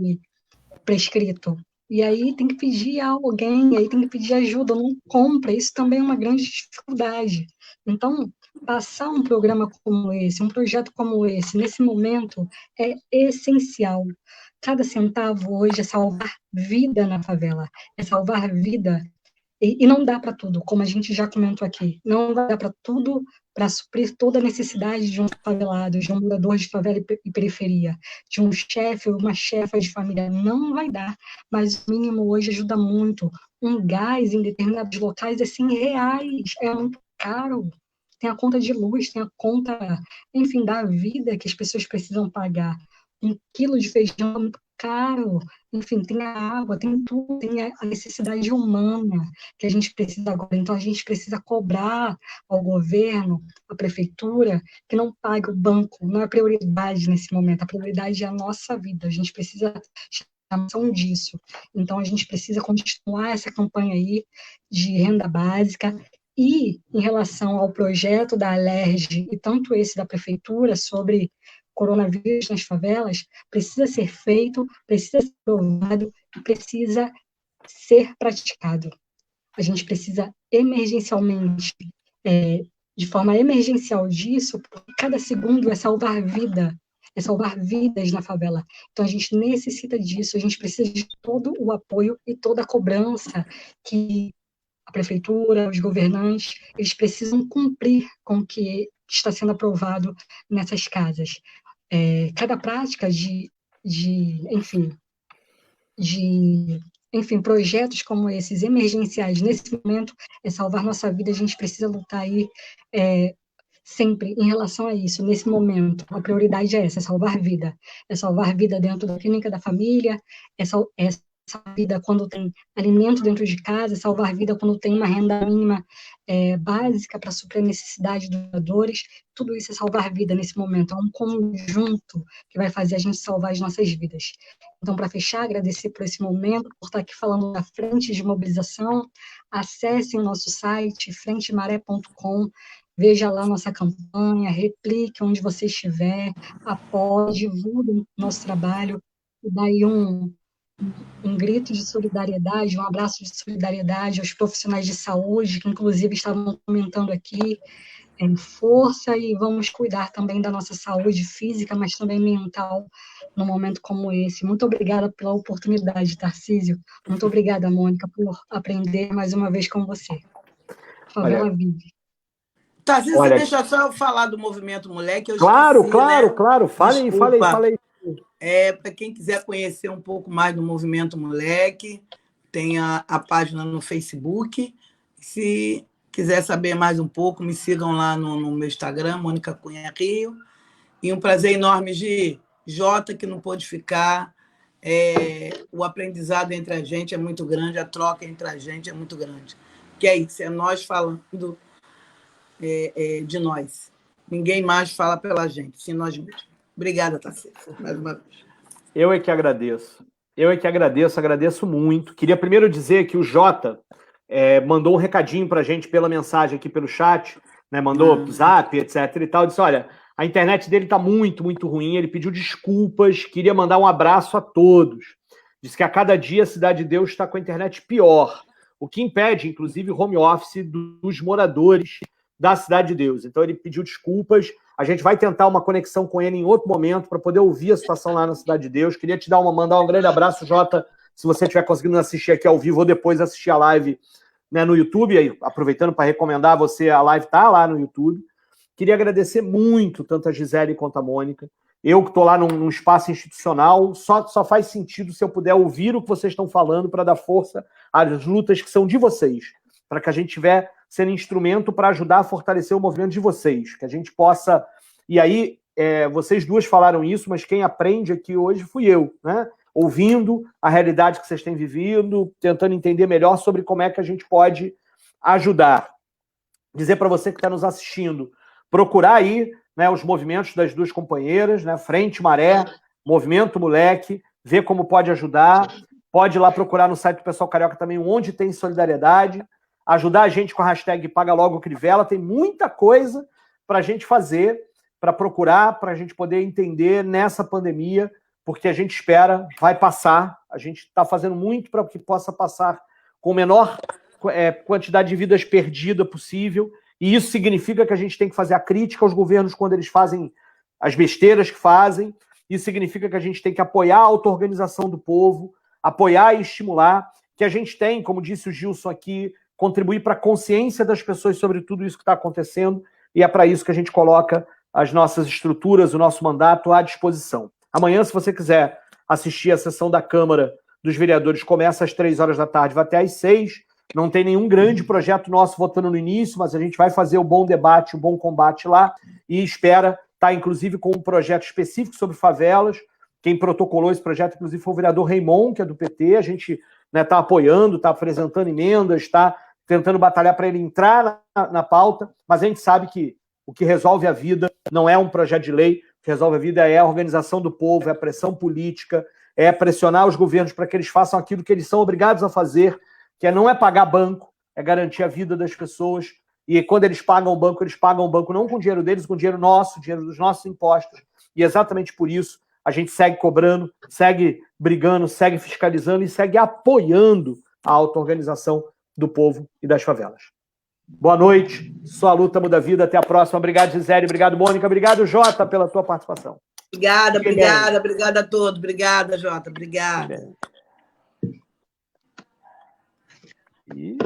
prescrito. E aí tem que pedir a alguém, aí tem que pedir ajuda, não compra, isso também é uma grande dificuldade. Então, passar um programa como esse, um projeto como esse, nesse momento, é essencial. Cada centavo hoje é salvar vida na favela, é salvar vida. E não dá para tudo, como a gente já comentou aqui, não vai dar para tudo para suprir toda a necessidade de um favelado, de um morador de favela e periferia, de um chefe ou uma chefa de família, não vai dar, mas o mínimo hoje ajuda muito. Um gás em determinados locais é R$100, é muito caro. Tem a conta de luz, tem a conta, enfim, da vida que as pessoas precisam pagar. 1 quilo de feijão é muito caro, enfim, tem a água, tem tudo, tem a necessidade humana que a gente precisa agora. Então, a gente precisa cobrar ao governo, à prefeitura, que não pague o banco, não é prioridade nesse momento, a prioridade é a nossa vida, a gente precisa chamar atenção disso. Então, a gente precisa continuar essa campanha aí de renda básica. E, em relação ao projeto da Alerj, e tanto esse da prefeitura, sobre coronavírus nas favelas, precisa ser feito, precisa ser provado e precisa ser praticado. A gente precisa emergencialmente, de forma emergencial disso, porque cada segundo é salvar vida, é salvar vidas na favela. Então, a gente necessita disso, a gente precisa de todo o apoio e toda a cobrança que a prefeitura, os governantes, eles precisam cumprir com o que está sendo aprovado nessas casas. Cada prática enfim, projetos como esses, emergenciais, nesse momento, é salvar nossa vida, a gente precisa lutar aí sempre em relação a isso, nesse momento. A prioridade é essa, é salvar vida dentro da clínica da família, é salvar vida quando tem alimento dentro de casa, salvar vida quando tem uma renda mínima básica para suprir a necessidade dos moradores. Tudo isso é salvar vida nesse momento, é um conjunto que vai fazer a gente salvar as nossas vidas. Então, para fechar, agradecer por esse momento, por estar aqui falando da frente de mobilização. Acessem o nosso site, frentemaré.com, veja lá nossa campanha, replique onde você estiver, apoie, divulgue o nosso trabalho, e daí um grito de solidariedade, um abraço de solidariedade aos profissionais de saúde, que inclusive estavam comentando aqui, força, e vamos cuidar também da nossa saúde física, mas também mental, num momento como esse. Muito obrigada pela oportunidade, Tarcísio. Muito obrigada, Mônica, por aprender mais uma vez com você. Favela vive. Tarcísio, você deixa só eu falar do Movimento Mulher, que eu claro, esqueci, claro, né? Claro. Fale aí. Para quem quiser conhecer um pouco mais do Movimento Moleque, tem a página no Facebook. Se quiser saber mais um pouco, me sigam lá no meu Instagram, Mônica Cunha Rio. E um prazer enorme de Jota, que não pôde ficar. O aprendizado entre a gente é muito grande, a troca entre a gente é muito grande. Que é isso, é nós falando de nós. Ninguém mais fala pela gente, sim nós mesmos. Obrigada, Tarcísio, mais uma vez. Eu é que agradeço. Agradeço muito. Queria primeiro dizer que o Jota mandou um recadinho para a gente pela mensagem aqui pelo chat, né? Mandou zap, etc. e tal. Disse: olha, a internet dele está muito, muito ruim. Ele pediu desculpas, queria mandar um abraço a todos. Diz que a cada dia a Cidade de Deus está com a internet pior, o que impede, inclusive, o home office dos moradores da Cidade de Deus. Então ele pediu desculpas. A gente vai tentar uma conexão com ele em outro momento para poder ouvir a situação lá na Cidade de Deus. Queria te mandar um grande abraço, Jota, se você estiver conseguindo assistir aqui ao vivo ou depois assistir a live, né, no YouTube. Aí, aproveitando para recomendar a você, a live está lá no YouTube. Queria agradecer muito tanto a Gisele quanto a Mônica. Eu que estou lá num espaço institucional, só faz sentido se eu puder ouvir o que vocês estão falando para dar força às lutas que são de vocês, para que a gente tiver sendo instrumento para ajudar a fortalecer o movimento de vocês, que a gente possa... E aí, vocês duas falaram isso, mas quem aprende aqui hoje fui eu, né? Ouvindo a realidade que vocês têm vivido, tentando entender melhor sobre como é que a gente pode ajudar. Dizer para você que está nos assistindo, procurar aí, né, os movimentos das duas companheiras, né, Frente Maré, Movimento Moleque, ver como pode ajudar. Pode ir lá procurar no site do Pessoal Carioca também onde tem solidariedade. Ajudar a gente com a hashtag Paga Logo Crivella. Tem muita coisa para a gente fazer, para procurar, para a gente poder entender nessa pandemia, porque a gente espera, vai passar. A gente está fazendo muito para que possa passar com a menor quantidade de vidas perdidas possível, e isso significa que a gente tem que fazer a crítica aos governos quando eles fazem as besteiras que fazem. Isso significa que a gente tem que apoiar a auto-organização do povo, apoiar e estimular, que a gente tem, como disse o Gilson aqui, contribuir para a consciência das pessoas sobre tudo isso que está acontecendo, e é para isso que a gente coloca as nossas estruturas, o nosso mandato à disposição. Amanhã, se você quiser assistir a sessão da Câmara dos Vereadores, começa às 3 horas da tarde, vai até às 6. Não tem nenhum grande projeto nosso votando no início, mas a gente vai fazer o bom debate, o bom combate lá, e espera estar, inclusive, com um projeto específico sobre favelas. Quem protocolou esse projeto, inclusive, foi o vereador Raimon, que é do PT. A gente está apoiando, está apresentando emendas, está tentando batalhar para ele entrar na pauta, mas a gente sabe que o que resolve a vida não é um projeto de lei, o que resolve a vida é a organização do povo, é a pressão política, é pressionar os governos para que eles façam aquilo que eles são obrigados a fazer, que não é pagar banco, é garantir a vida das pessoas. E quando eles pagam o banco não com o dinheiro deles, com o dinheiro nosso, dinheiro dos nossos impostos. E exatamente por isso a gente segue cobrando, segue brigando, segue fiscalizando e segue apoiando a auto-organização do povo e das favelas. Boa noite, sua luta muda a vida, até a próxima. Obrigado, Gisele, obrigado, Mônica, obrigado, Jota, pela tua participação. Obrigada a todos. Obrigada, Jota, obrigada. E...